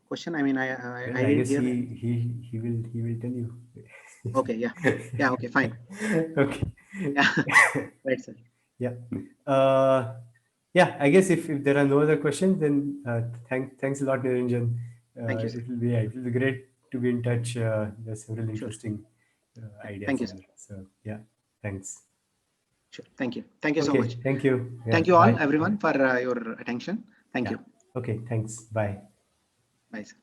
question? I mean, I guess he will tell you. Okay. Yeah. Okay. Fine. Okay. Yeah. Right, sir. Yeah. Yeah, I guess if there are no other questions, then thanks a lot, Niranjan. Thank you, sir. It will be great to be in touch. There's several Sure. interesting ideas Thank you, sir. there. So yeah, thanks. Sure. Thank you. Thank you so Okay, much. thank you. Yeah, Thank you all, bye. everyone, for your attention. Thank Yeah. you. Okay, thanks. Bye. Bye, sir.